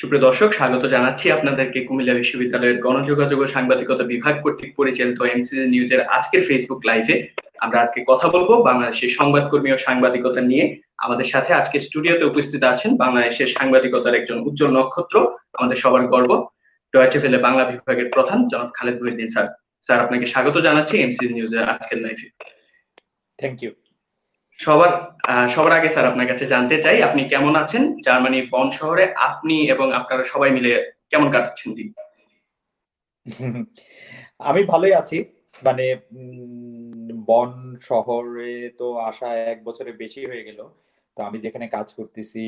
সুপ্রিয় দর্শক, স্বাগত জানাচ্ছি আপনাদেরকে কুমিল্লা বিশ্ববিদ্যালয়ের গণযোগাযোগ ও সাংবাদিকতা বিভাগ কর্তৃক পরিচালিত এমসিজি নিউজের আজকের ফেসবুক লাইভে। আমরা আজকে কথা বলবো বাংলাদেশের সংবাদকর্মী ও সাংবাদিকতা নিয়ে। আমাদের সাথে আজকে স্টুডিওতে উপস্থিত আছেন বাংলাদেশের সাংবাদিকতার একজন উজ্জ্বল নক্ষত্র, আমাদের সবার গর্ব, ডয়েচে ভেলে বাংলা বিভাগের প্রধান জনাব খালেদ মহিউদ্দিন স্যার। স্যার, আপনাকে স্বাগত জানাচ্ছি এমসিজি নিউজের আজকের লাইভে। Thank you. সবার সবার আগে স্যার আপনার কাছে জানতে চাই, আপনি কেমন আছেন? জার্মানির বন শহরে আপনি এবং আপনারা সবাই মিলে কেমন কাটাচ্ছেন দিন? আমি ভালোই আছি। মানে বন শহরে তো আসা 1 বছরের বেশি হয়ে গেল। তো আমি যেখানে কাজ করতেছি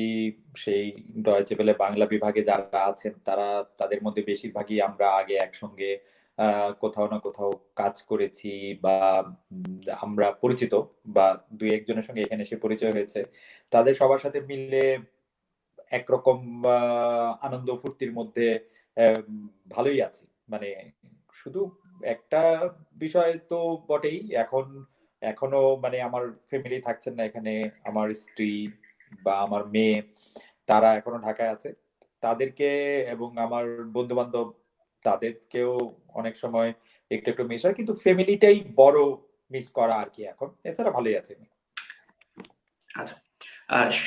সেই ডয়েচে ভেলে বাংলা বিভাগে যারা আছেন তাদের মধ্যে বেশিরভাগই আমরা আগে একসঙ্গে কোথাও না কোথাও কাজ করেছি বা আমরা পরিচিত বা দুই একজনের সঙ্গে এখানে এসে পরিচয় হয়েছে। তাদের সবার সাথে মিলে একরকম আনন্দ ফুর্তির মধ্যে ভালোই আছি। মানে শুধু একটা বিষয় তো বটেই, এখনো মানে আমার ফ্যামিলি থাকছেন না এখানে। আমার স্ত্রী বা আমার মেয়ে তারা এখনো ঢাকায় আছে। তাদেরকে এবং আমার বন্ধু বান্ধব তাদেরকেও অনেক সময় একটু একটু মিস হয়, কিন্তু ফ্যামিলিটাই বড় মিস করা আর কি। এখন এছাড়া ভালোই আছে। আচ্ছা,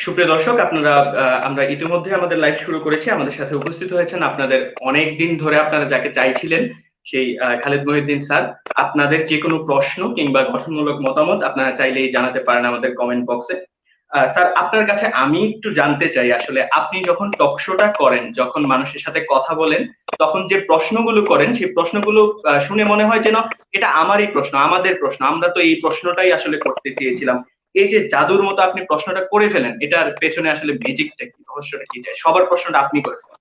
সুপ্রিয় দর্শক, আপনারা আমরা ইতিমধ্যে আমাদের লাইভ শুরু করেছি। আমাদের সাথে উপস্থিত হয়েছেন আপনাদের অনেক দিন ধরে আপনারা যাকে চাইছিলেন, সেই খালেদ মহিউদ্দিন স্যার। আপনাদের যে কোনো প্রশ্ন কিংবা গঠনমূলক মতামত আপনারা চাইলেই জানাতে পারেন আমাদের কমেন্ট বক্সে। স্যার, আপনার কাছে আমি একটু জানতে চাই, আসলে আপনি যখন টক শোটা করেন, যখন মানুষের সাথে কথা বলেন, তখন যে প্রশ্নগুলো করেন সেই প্রশ্নগুলো শুনে মনে হয় যেন এটা আমারই প্রশ্ন, আমাদের প্রশ্ন, আমরা তো এই প্রশ্নটাই আসলে করতে চেয়েছিলাম। এই যে জাদুর মতো আপনি প্রশ্নটা করে ফেলেন, এটার পেছনে আসলে ম্যাজিকটা কি, রহস্যটা কি? যায় সবার প্রশ্নটা আপনি করে ফেলেন।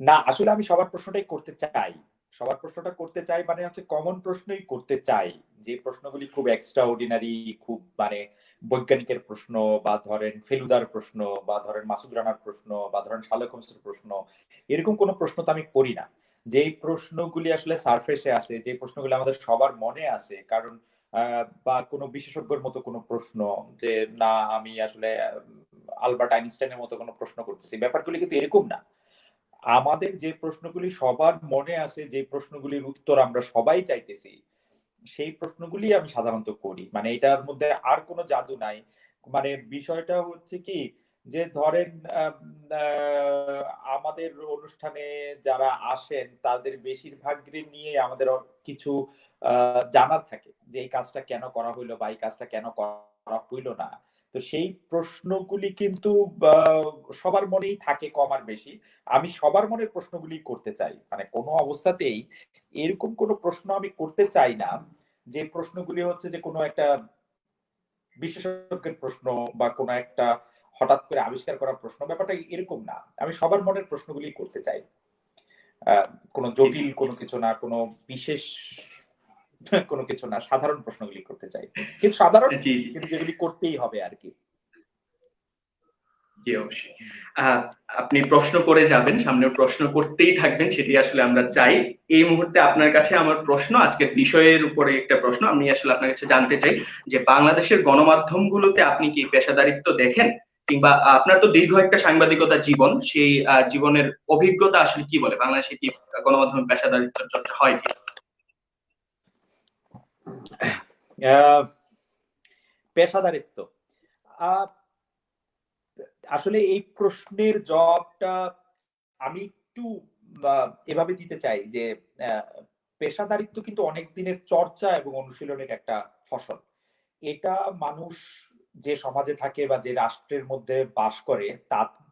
না, আসলে আমি সবার প্রশ্নটাই করতে চাই। সবার প্রশ্নটা করতে চাই মানে হচ্ছে কমন প্রশ্নই করতে চাই। যে প্রশ্নগুলি খুব এক্সট্রা অর্ডিনারি, খুব মানে বৈজ্ঞানিকের প্রশ্ন বা ধরেন ফেলুদার প্রশ্ন বা ধরেন মাসুদ রানার প্রশ্ন বা ধরেন শার্লক হোমসের প্রশ্ন, এরকম কোনো প্রশ্ন তো আমি করি না। যেই প্রশ্নগুলি আসলে সারফেসে আসে, যে প্রশ্নগুলি আমাদের সবার মনে আসে, কারণ বা কোনো বিশেষজ্ঞর মতো কোনো প্রশ্ন, যে না আমি আসলে আলবার্ট আইনস্টাইনের মতো কোনো প্রশ্ন করতেছি, ব্যাপারগুলি কিন্তু এরকম না। আমাদের যে প্রশ্নগুলি সবার মনে আসে, যে প্রশ্নগুলির উত্তর আমরা সবাই চাইতেছি, সেই প্রশ্নগুলি আমি সাধারণত করি। মানে এটার মধ্যে আর কোনো জাদু নাই। মানে বিষয়টা হচ্ছে কি, যে ধরেন আমাদের অনুষ্ঠানে যারা আসেন তাদের বেশিরভাগের নিয়ে আমাদের কিছু জানার থাকে, যে এই কাজটা কেন করা হইলো বা এই কাজটা কেন করা হইলো না। তো সেই প্রশ্নগুলি কিন্তু সবার মনেই থাকে কম আর বেশি। আমি সবার মনের প্রশ্নগুলি করতে চাই। মানে কোনো অবস্থাতেই এরকম কোনো প্রশ্ন আমি করতে চাই না যে প্রশ্নগুলি হচ্ছে যে কোনো একটা বিশেষজ্ঞের প্রশ্ন বা কোনো একটা হঠাৎ করে আবিষ্কার করা প্রশ্ন। ব্যাপারটা এরকম না। আমি সবার মনের প্রশ্নগুলি করতে চাই। কোনো জটিল কোনো কিছু না, কোনো বিশেষ কোনো কিছু না, সাধারণ প্রশ্নগুলি করতে চাই। কিন্তু সাধারণ, জি, জি, কিন্তু যেগুলি করতেই হবে আর কি। জি, অবশ্যই। আহ, আপনি প্রশ্ন করে যাবেন, সামনে প্রশ্ন করতেই থাকবেন, সেটি আসলে আমরা চাই। এই মুহূর্তে আপনার কাছে আমার প্রশ্ন, আজকের বিষয়ের উপরে একটা প্রশ্ন আমি আসলে আপনার কাছে জানতে চাই, যে বাংলাদেশের গণমাধ্যমগুলোতে আপনি কি পেশাদারিত্ব দেখেন? কিংবা আপনার তো দীর্ঘ একটা সাংবাদিকতা জীবন, সেই জীবনের অভিজ্ঞতা আসলে কি বলে, বাংলাদেশে কি গণমাধ্যম পেশাদারিত্ব চর্চা হয় কি? আহ, পেশাদারিত্ব, আহ, আসলে এই প্রশ্নের জবাবটা আমি একটু এভাবে দিতে চাই যে আহ, পেশাদারিত্ব কিন্তু অনেক দিনের চর্চা এবং অনুশীলনের একটা ফসল। এটা মানুষ যে সমাজে থাকে বা যে রাষ্ট্রের মধ্যে বাস করে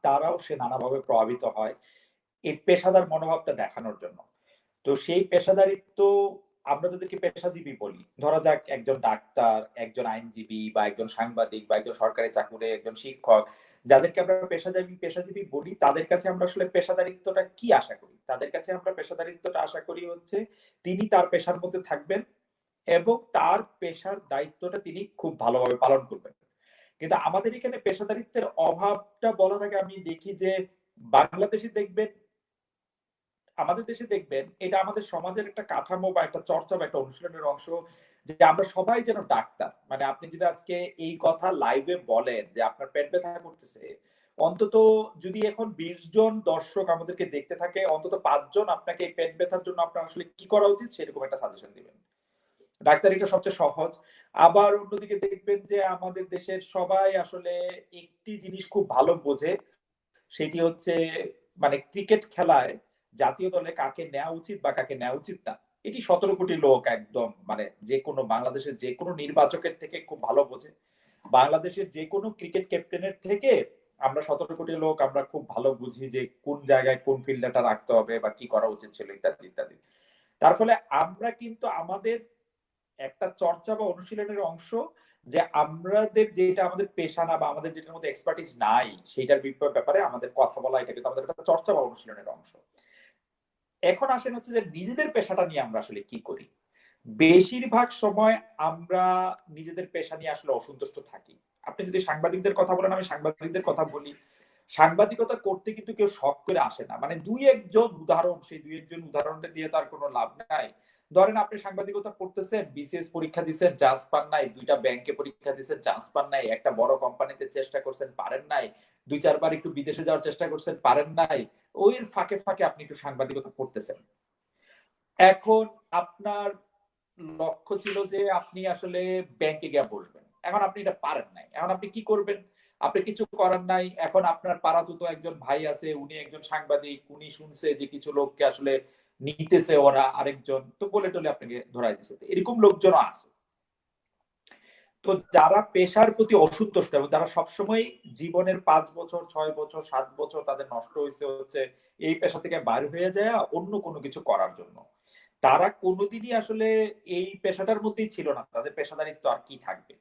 তারাও সে নানাভাবে প্রভাবিত হয় এই পেশাদার মনোভাবটা দেখানোর জন্য। তো সেই পেশাদারিত্ব, আমরা যাদেরকে পেশাজীবী বলি, ধরা যাক একজন ডাক্তার, একজন আইনজীবী বা একজন সাংবাদিক বা একজন সরকারি চাকুরে, একজন শিক্ষক, যাদেরকে আমরা পেশাজীবী পেশাজীবী বলি, তাদের কাছে আমরা আসলে পেশাদারিত্বটা কি আশা করি? তাদের কাছে আমরা পেশাদারিত্বটা আশা করি হচ্ছে তিনি তার পেশার মধ্যে থাকবেন এবং তার পেশার দায়িত্বটা তিনি খুব ভালোভাবে পালন করবেন। কিন্তু আমাদের এখানে পেশাদারিত্বের অভাবটা বলার আগে আমি দেখি যে বাংলাদেশে দেখবেন, আমাদের দেশে দেখবেন, এটা আমাদের সমাজের একটা কাঠামো বা একটা চর্চা বা একটা অনুশীলনের অংশ, যে আমরা সবাই যেন ডাক্তার। মানে আপনি যদি আজকে এই কথা লাইভে বলেন যে আপনার পেট ব্যথা করতেছে, অন্তত যদি এখন 20 জন দর্শক আমাদেরকে দেখতে থাকে, অন্তত 5 জন আপনাকে এই পেট ব্যথার জন্য আপনার আসলে কি করা উচিত সেরকম একটা সাজেশন দিবেন। ডাক্তারিটা সবচেয়ে সহজ। আবার অন্যদিকে দেখবেন যে আমাদের দেশের সবাই আসলে একটি জিনিস খুব ভালো বোঝে, সেটি হচ্ছে মানে ক্রিকেট খেলায় জাতীয় দলে কাকে নেওয়া উচিত বা কাকে নেওয়া উচিত না। এটি 17 কোটি লোক একদম মানে যেকোনো বাংলাদেশের যেকোনো নির্বাচকের থেকে খুব ভালো বোঝে। বাংলাদেশের যেকোনো ক্রিকেট ক্যাপ্টেনের থেকে আমরা 17 কোটি লোক আমরা খুব ভালো বুঝি যে কোন জায়গায় কোন ফিল্ডারটা রাখতে হবে বা কি করা উচিত ছিল ইত্যাদি ইত্যাদি। তার ফলে আমরা কিন্তু আমাদের একটা চর্চা বা অনুশীলনের অংশ যে আমাদের যেটা আমাদের পেশা না বা আমাদের যেটার মধ্যে এক্সপার্টিস নাই সেটার ব্যাপারে আমাদের কথা বলা, এটা কিন্তু আমাদের একটা চর্চা বা অনুশীলনের অংশ। এখন আসেন হচ্ছে যে নিজেদের পেশাটা নিয়ে আমরা আসলে কি করি। বেশিরভাগ সময় আমরা নিজেদের পেশা নিয়ে আসলে অসন্তুষ্ট থাকি। আপনি যদি সাংবাদিকদের কথা বলেন, আমি সাংবাদিকদের কথা বলি। সাংবাদিকতা করতে কিন্তু কেউ শখ করে আসে না। মানে ২-১ জন উদাহরণ, সেই ২-১ জন উদাহরণটা দিয়ে তার কোনো লাভ নাই। ধরেন আপনি সাংবাদিকতা পড়তেছেন, বিসিএস পরীক্ষা দিছেন, চান্স পান নাই, ২ টা ব্যাংকে পরীক্ষা দিছেন, চান্স পান নাই, একটা বড় কোম্পানিতে চেষ্টা করছেন, পারেন নাই, ২-৪ বার একটু বিদেশে যাওয়ার চেষ্টা করছেন, পারেন নাই। ওই ফাঁকে ফাঁকে আপনি একটু সাংবাদিকতা করতেছেন। এখন আপনার লক্ষ্য ছিল যে আপনি আসলে ব্যাংকে গিয়ে বসবেন। এখন আপনি এটা পারেন নাই। এখন আপনি কি করবেন? আপনি কিছু করার নাই। এখন আপনার পাড়াতুতো একজন ভাই আছে, উনি একজন সাংবাদিক। উনি শুনছে যে কিছু লোককে আসলে নিতেছে ওরা আরেকজন। তো বলে টলে আপনাকে ধরায় দিছে। এরকম লোকজনও আছে। তো যারা পেশার প্রতি অসন্তুষ্ট এবং যারা সবসময় জীবনের ৫ বছর, ৬ বছর, ৭ বছর তাদের নষ্ট হইছে হচ্ছে এই পেশা থেকে বাইর হয়ে যায় অন্য কোনো কিছু করার জন্য। তারা কোনদিনই আসলে এই পেশাটার মধ্যেই ছিল না। তাদের পেশাদারিত্ব আর কি থাকবে?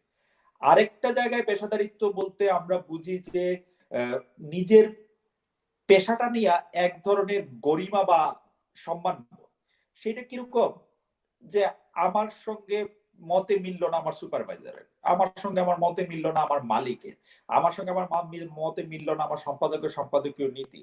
আরেকটা জায়গায় পেশাদারিত্ব বলতে আমরা বুঝি যে আ নিজের পেশাটা নিয়া এক ধরনের গরিমা বা সম্মানবোধ। সেটা কিরকম? যে আমার সঙ্গে মতে মিলল না আমার সুপারভাইজারের। আমার সঙ্গে আমার মতে মিলল না আমার মালিকের। আমার সঙ্গে আমার মতে মিলল না আমার সম্পাদকের সম্পাদকীয় নীতি।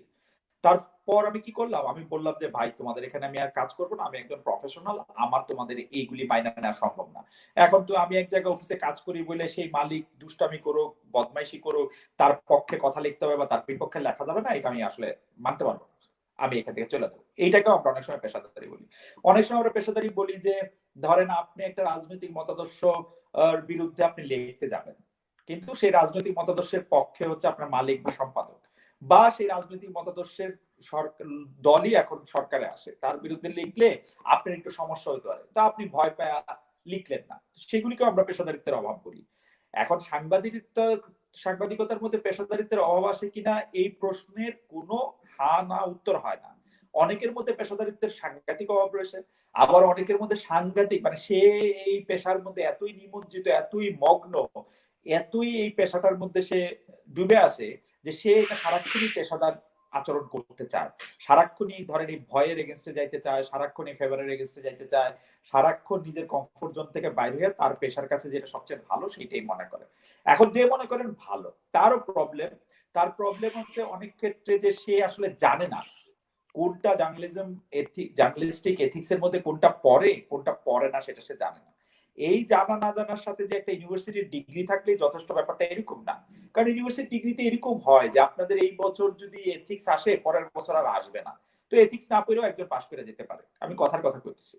তারপর আমি কি করলাম? আমি বললাম যে, "ভাই তোমাদের এখানে আমি আর কাজ করব না। আমি একজন প্রফেশনাল। আমার তোমাদের এইগুলি মাইনা নেওয়া সম্ভব না।" এখন তো আমি এক জায়গায় অফিসে কাজ করি বলে সেই মালিক দুষ্টামি করুক, বদমাইশি করুক, তার পক্ষে কথা লিখতে হবে বা তার বিপক্ষে লেখা যাবে না। এটা আমি আসলে মানতে পারব না। আমি এখান থেকে চলে যাব। এইটাকেও আমরা অনেক সময় পেশাদারি বলি। অনেক সময় আমরা পেশাদারি বলি যে, ধরেন আপনি একটা রাজনৈতিক মতাদর্শ বিরুদ্ধে আপনি লিখতে যাবেন। কিন্তু সেই রাজনৈতিক মতাদর্শের পক্ষে হচ্ছে আপনার মালিক বা সম্পাদক। বা সেই রাজনৈতিক মতাদর্শের দলই এখন সরকারে আসে। তার বিরুদ্ধে লিখলে আপনার একটু সমস্যা হতে পারে। তা আপনি ভয় পায়া লিখলেন না। সেগুলিকেও আমরা পেশাদারিত্বের অভাব বলি। এখন সাংবাদিকতার মধ্যে পেশাদারিত্বের অভাব আছে কিনা এই প্রশ্নের কোনো হা না উত্তর হয় না। অনেকের মধ্যে পেশাদারিত্বের সাংঘাতিক অভাব রয়েছে। আবার অনেকের মধ্যে সাংঘাতিক মানে সে এই পেশার মধ্যে এতই নিমজ্জিত, এতই মগ্ন, এতই এই পেশাটার মধ্যে সে ডুবে আছে যে সে এটা সারাক্ষণই পেশাদার আচরণ করতে চায়। সারাক্ষণই ধরেন এই ভয়ের এগেইনস্টে যাইতে চায়, সারাক্ষণই ফেভারের এগেইনস্টে যাইতে চায়, সারাক্ষণ নিজের কমফোর্ট জোন থেকে বাইরে হয়ে তার পেশার কাছে যেটা সবচেয়ে ভালো সেটাই মনে করে। এখন যে মনে করেন ভালো, তারও প্রবলেম। তার প্রবলেম হচ্ছে অনেক ক্ষেত্রে যে সে আসলে জানে না কোনটা জার্নালিস্টিক এথিক্স এর মধ্যে কোনটা পড়ে, কোনটা পড়ে না সেটা সে জানে না। এই জানা না জানার সাথে যে একটা ইউনিভার্সিটির ডিগ্রি থাকলেই যথেষ্ট ব্যাপারটা এরকম না। কারণ ইউনিভার্সিটি ডিগ্রিতে এরকম হয় যে আপনাদের এই বছর যদি এথিক্স আসে পরের বছর আর আসবে না। তো এথিক্স না পড়েও একজন পাশ করে যেতে পারে। আমি কথার কথা কইতেছি।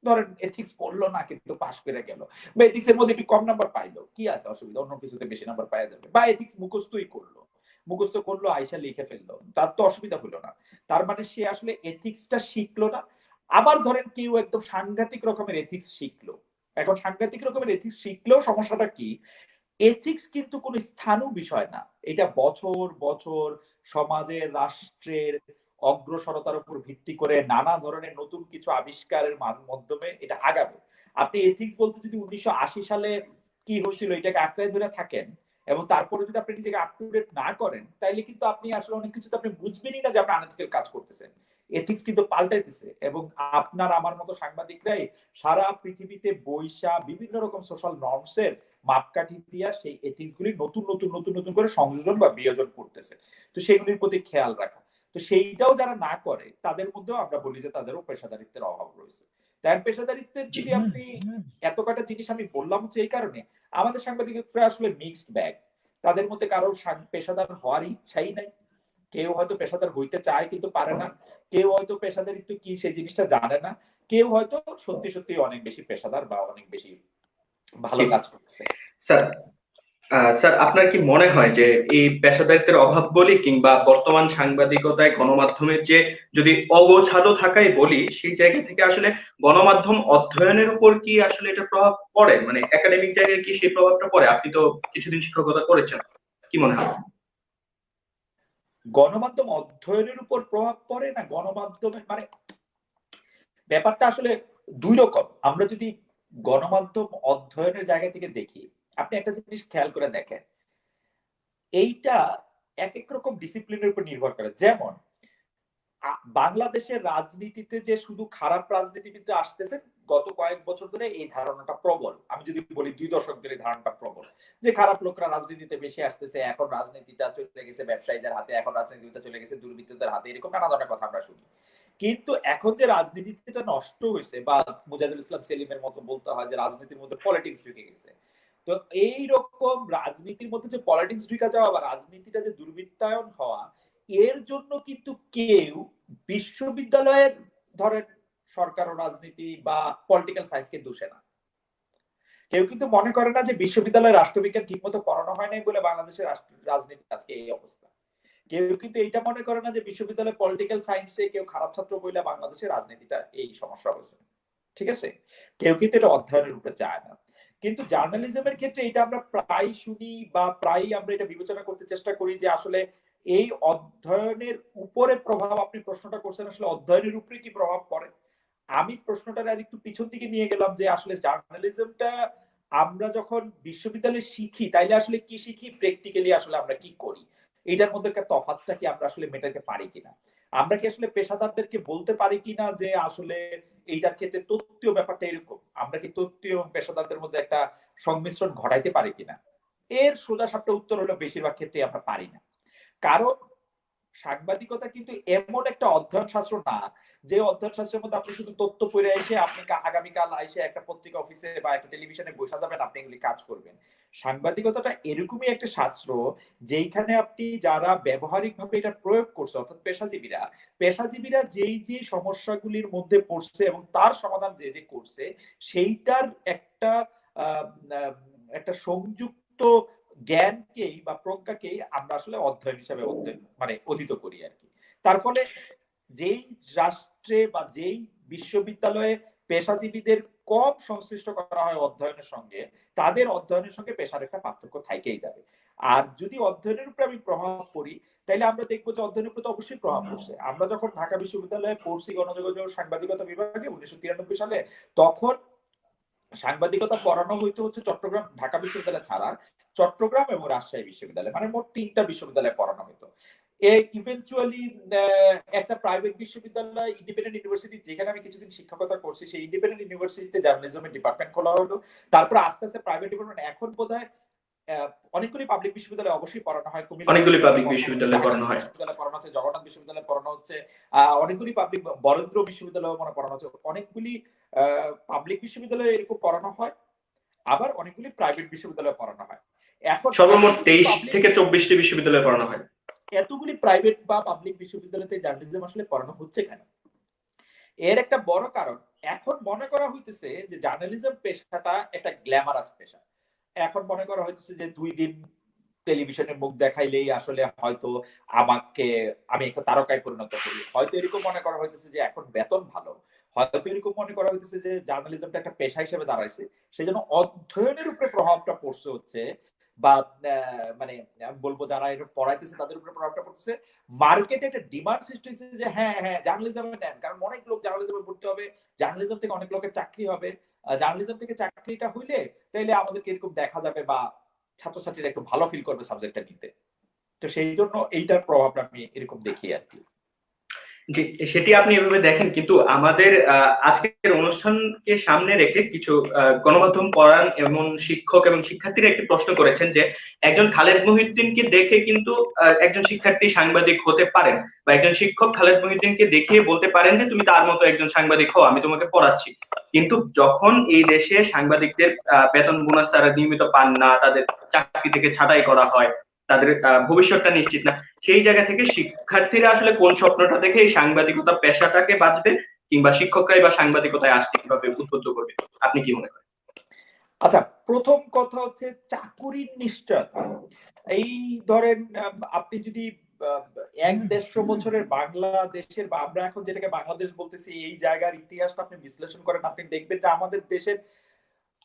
ধরেন এথিক্স পড়লো না কিন্তু পাশ করে গেল। বা এথিক্স এর মধ্যে একটু কম নাম্বার পাইলো। কি আছে অসুবিধা? অন্য কিছুতে বেশি নাম্বার পাওয়া যাবে। বা এথিক্স মুখস্থই করলো। মুখস্থ করলো আইসা লিখে ফেললো। তার তো অসুবিধা হলো না। তার মানে সে আসলে এথিক্সটা শিখলো না। আবার ধরেন কেউ একদম সাংঘাতিক রকমের এথিক্স শিখলো। এখন সাংঘাতিক রকমের এথিক্স শিখলেও সমস্যাটা কি? এথিক্স কিন্তু কোন স্থানীয় বিষয় না। এটা বছর বছর সমাজের, রাষ্ট্রের অগ্রসরতার উপর ভিত্তি করে নানা ধরনের নতুন কিছু আবিষ্কারের মাধ্যমে এটা আগাবে। আপনি এথিক্স বলতে যদি ১৯৮০ সালে কি হয়েছিল এটাকে আঁকড়ে ধরে থাকেন এবং তারপরে যদি আপনি নিজেকে আপ টু ডেট না করেন, তাইলে কিন্তু আপনি আসলে অনেক কিছুতে আপনি বুঝবেনই না যে আপনি আনএথিক্যাল কাজ করতেছেন। এথিক্স কিন্তু পাল্টাইতেছে এবং আপনার আমার মতো সাংবাদিকরাই সারা পৃথিবীতে বইসা বিভিন্ন রকম সোশ্যাল নর্মস এর মাপকাঠি দিয়া সেই এথিক্স গুলি নতুন করে সংযোজন বা বিয়োজন করতেছে। তো সেগুলির প্রতি খেয়াল রাখা। তো সেইটাও যারা না করে তাদের মধ্যেও আমরা বলি যে তাদেরও পেশাদারিত্বের অভাব রয়েছে। তার পেশাদারিত্বের যদি আপনি এত কটা জিনিস আমি বললাম হচ্ছে এই কারণে আমাদের সাংবাদিকরা আসলে মিক্সড ব্যাগ। তাদের মধ্যে কারো পেশাদার হওয়ার ইচ্ছাই নাই, কেউ হয়তো পেশাদার হইতে চায় কিন্তু পারে না, কেউ হয়তো পেশাদারিত্ব কি সেই জিনিসটা জানে না, কেউ হয়তো সত্যি সত্যি অনেক বেশি পেশাদার বা অনেক বেশি ভালো কাজ করতেছে। স্যার, স্যার আপনার কি মনে হয় যে এই পেশাদারিত্বের অভাব বলি কিংবা বর্তমান সাংবাদিকতায় গণমাধ্যমের যে যদি অগোছালো থাকাই বলি, সেই জায়গা থেকে আসলে গণমাধ্যম অধ্যয়নের উপর কি আসলে এটা প্রভাব পড়ে, মানে একাডেমিক জায়গায় কি সেই প্রভাবটা পড়ে? আপনি তো কিছুদিন শিক্ষকতা করেছেন, কি মনে হয়? গণমাধ্যম অধ্যয়নের উপর প্রভাব পড়ে না, গণমাধ্যমের মানে ব্যাপারটা আসলে দুই রকম। আমরা যদি গণমাধ্যম অধ্যয়নের জায়গা থেকে দেখি, আপনি একটা জিনিস খেয়াল করে দেখেন, এইটা এক এক রকম ডিসিপ্লিনের উপর নির্ভর করে। যেমন বাংলাদেশের রাজনীতিতে যে শুধু খারাপ রাজনীতিবিদ আসতেছে গত কয়েক বছর ধরে, এই ধারণাটা প্রবল। আমি যদি বলি 2 দশক ধরে ধারণাটা প্রবল যে খারাপ লোকরা রাজনীতিতে বেশি আসতেছে, এখন রাজনীতিটা চলে গেছে ব্যবসায়ীদের হাতে, এখন রাজনীতিটা চলে গেছে দুর্বৃত্তদের হাতে, এরকম নানা ধরনের কথা আমরা শুনি। কিন্তু এখন যে রাজনীতিটা নষ্ট হয়েছে, বা মুজাহিদুল ইসলাম সেলিমের মতো বলতে হয় যে রাজনীতির মধ্যে পলিটিক্স ঢুকে গেছে, তো এই রকম রাজনীতির মধ্যে যে পলিটিক্স ঢুকে যাওয়া বা রাজনীতিটা যে দুর্বৃত্তায়ন হওয়া, এর জন্য কিন্তু কেউ বিশ্ববিদ্যালয়ের, ধরেন সরকার ও রাজনীতি বা পলিটিক্যাল সায়েন্সকে দোষে না। কেউ কিন্তু মনে করে না যে বিশ্ববিদ্যালয়ে রাষ্ট্রবিজ্ঞান ঠিক মতো পড়ানো হয় নাই বলে বাংলাদেশের রাজনীতি আজকে এই অবস্থা। কেউ কিন্তু এইটা মনে করে না যে বিশ্ববিদ্যালয়ে পলিটিক্যাল সায়েন্সে কেউ খারাপ ছাত্র বলে বাংলাদেশের রাজনীতিটা এই সমস্যা হয়েছে। ঠিক আছে, কেউ কিন্তু এটা অধ্যয়নের উপরে যায় না। কিন্তু জার্নালিজমের ক্ষেত্রে এটা আমরা প্রায় শুনি বা প্রায় আমরা এটা বিবেচনা করতে চেষ্টা করি যে আসলে এই অধ্যয়নের উপরে প্রভাব, আপনি প্রশ্নটা করছেন আসলে অধ্যয়নের উপরে কি প্রভাব পড়ে, আমি প্রশ্নটা আর একটু পিছন দিকে নিয়ে গেলাম যে আসলে জার্নালিজমটা আমরা যখন বিশ্ববিদ্যালয়ে শিখি তাইলে আসলে কি শিখি, প্র্যাকটিক্যালি আসলে আমরা কি করি, এটার মধ্যে তফাৎটা কি আমরা আসলে মেটাতে পারি কিনা, আমরা কি আসলে পেশাদারদেরকে বলতে পারি কিনা যে আসলে এইটার ক্ষেত্রে তত্ত্বীয় ব্যাপারটা এরকম, আমরা কি তত্ত্বীয় এবং পেশাদারদের মধ্যে একটা সংমিশ্রণ ঘটাইতে পারি কিনা। এর সোজা সাপটা উত্তর হলো বেশিরভাগ ক্ষেত্রে আমরা পারি না। কারণ সাংবাদিকতা কিন্তু এমন একটা অধ্যয়ন শাস্ত্র না যে অধ্যয়ন শাস্ত্রের মধ্যে আপনি শুধু তথ্য পড়ে এসে আপনি আগামীকাল এসে একটা পত্রিকা অফিসে বা একটা টেলিভিশনে বসে যাবেন, আপনি এগুলি কাজ করবেন। সাংবাদিকতাটা এরকমই একটা শাস্ত্র যেইখানে আপনি যারা ব্যবহারিক ভাবে এটা প্রয়োগ করছে, অর্থাৎ পেশাজীবীরা, পেশাজীবীরা যেই যে সমস্যাগুলির মধ্যে পড়ছে এবং তার সমাধান যে যে করছে, সেইটার একটা আহ একটা সংযুক্ত জ্ঞানকেই বা প্রজ্ঞাকেই আমরা আসলে অধ্যয়ন হিসাবে মানে অধীত করি আর কি। তার ফলে যেই রাষ্ট্রে বা যেই বিশ্ববিদ্যালয়ে পেশাজীবীদের কম সংশ্লিষ্ট করা হয় অধ্যয়নের সঙ্গে, তাদের অধ্যয়নের সঙ্গে পেশার একটা পার্থক্য থাইকেই যাবে। আর যদি অধ্যয়নের উপরে আমি প্রভাব পড়ি, তাইলে আমরা দেখবো যে অধ্যয়নের উপরে তো অবশ্যই প্রভাব পড়ছে। আমরা যখন ঢাকা বিশ্ববিদ্যালয়ে পড়ছি গণযোগাযোগ সাংবাদিকতা বিভাগে 1993 সালে, তখন সাংবাদিকতা পড়ানো হইতে হচ্ছে চট্টগ্রাম, ঢাকা বিশ্ববিদ্যালয় ছাড়া চট্টগ্রাম এবং রাজশাহী বিশ্ববিদ্যালয়, মানে মোট 3টা বিশ্ববিদ্যালয়ে পড়ানো হতো। ইভেনচুয়ালি একটা প্রাইভেট বিশ্ববিদ্যালয়, ইন্ডিপেন্ডেন্ট ইউনিভার্সিটি, যেখানে আমি কিছুদিন শিক্ষকতা করছি, সেই ইন্ডিপেন্ডেন্ট ইউনিভার্সিটিতে জার্নালিজমের ডিপার্টমেন্ট খোলা হলো। তারপর আস্তে আস্তে প্রাইভেট ডিপার্টমেন্ট, এখন বোধহয় অনেকগুলি পাবলিক বিশ্ববিদ্যালয়ে অবশ্যই পড়ানো হয়, কুমিল্লা অনেকগুলি বিশ্ববিদ্যালয়ে পাবলিক পড়ানো হচ্ছে, বিশ্ববিদ্যালয়ে পড়ানো জাহাঙ্গীর হয়। বিশ্ববিদ্যালয়ে পড়ানো হচ্ছে, জগন্নাথ বিশ্ববিদ্যালয়ে পড়ানো হচ্ছে, অনেকগুলি পাবলিক, বরেন্দ্র বিশ্ববিদ্যালয়ে মনে পড়ানো হচ্ছে, অনেকগুলি পাবলিক বিশ্ববিদ্যালয়ে এরকম পড়ানো হয়, আবার অনেকগুলি প্রাইভেট বিশ্ববিদ্যালয়ে পড়ানো হয়। এখন সর্বমোট 23 থেকে 24টি বিশ্ববিদ্যালয়ে পড়ানো হয়। এতগুলি প্রাইভেট বা পাবলিক বিশ্ববিদ্যালয়তে জার্নালিজম আসলে পড়ানো হচ্ছে কেন? এর একটা বড় কারণ, এখন মনে করা হইতেছে যে জার্নালিজম পেশাটা একটা গ্ল্যামারাস পেশা। এখন মনে করা হইতেছে যে 2 দিন টেলিভিশনে মুখ দেখাইলেই আসলে হয়তো আমাকে, আমি একটা তারকায় পরিণত করি, হয়তো এরকম মনে করা হইতেছে যে এখন বেতন ভালো, হয়তো এরকম মনে করা হইতেছে যে জার্নালিজমটা একটা পেশা হিসেবে দাঁড়াইছে, সেজন্য অধ্যয়নের উপরে প্রভাবটা পড়ছে হচ্ছে, বা মানে আমি বলবো যারা এটা পড়াইতেছে তাদের উপরে প্রভাবটা পড়ছে, মার্কেটে একটা ডিমান্ড সৃষ্টি হয়েছে যে হ্যাঁ হ্যাঁ জার্নালিজমে নেন, কারণ অনেক লোক জার্নালিজমে ভর্তি হবে, জার্নালিজম থেকে অনেক লোকের চাকরি হবে, জার্নালিজম থেকে চাকরিটা হইলে তাইলে আমাদেরকে এরকম দেখা যাবে বা ছাত্রছাত্রীরা একটু ভালো ফিল করবে সাবজেক্টটা নিতে। তো সেই জন্য এইটার প্রভাবটা আমি এরকম দেখি আর কি। জি, সেটি আপনি এভাবে দেখেন, কিন্তু আমাদের আজকের অনুষ্ঠানকে সামনে রেখে কিছু গণমাধ্যম পড়ান এমন শিক্ষক এবং শিক্ষার্থীরা একটি প্রশ্ন করেছেন যে একজন খালেদ মহিউদ্দিনকে দেখে কিন্তু একজন শিক্ষার্থী সাংবাদিক হতে পারেন, বা একজন শিক্ষক খালেদ মহিউদ্দিনকে দেখিয়ে বলতে পারেন যে তুমি তার মতো একজন সাংবাদিক হও, আমি তোমাকে পড়াচ্ছি। কিন্তু যখন এই দেশে সাংবাদিকদের বেতন বোনাস তারা নিয়মিত পান না, তাদের চাকরি থেকে ছাঁটাই করা হয়, তাদের ভবিষ্যৎটা নিশ্চিত না, সেই জায়গা থেকে শিক্ষার্থীরা আসলে কোন স্বপ্নটা দেখে এই সাংবাদিকতা পেশাটাকে বাঁচবে, কিংবা শিক্ষকরাই বা সাংবাদিকতায় আসতে কিভাবে উদ্বুদ্ধ করবে, আপনি কি মনে করেন? আচ্ছা, প্রথম কথা হচ্ছে চাকুরির নিশ্চয়তা। এই ধরেন আপনি যদি ১-১৫০ বছরের বাংলাদেশের, বা আমরা এখন যেটাকে বাংলাদেশ বলতেছি, এই জায়গার ইতিহাসটা আপনি বিশ্লেষণ করেন, আপনি দেখবেন যে আমাদের দেশের,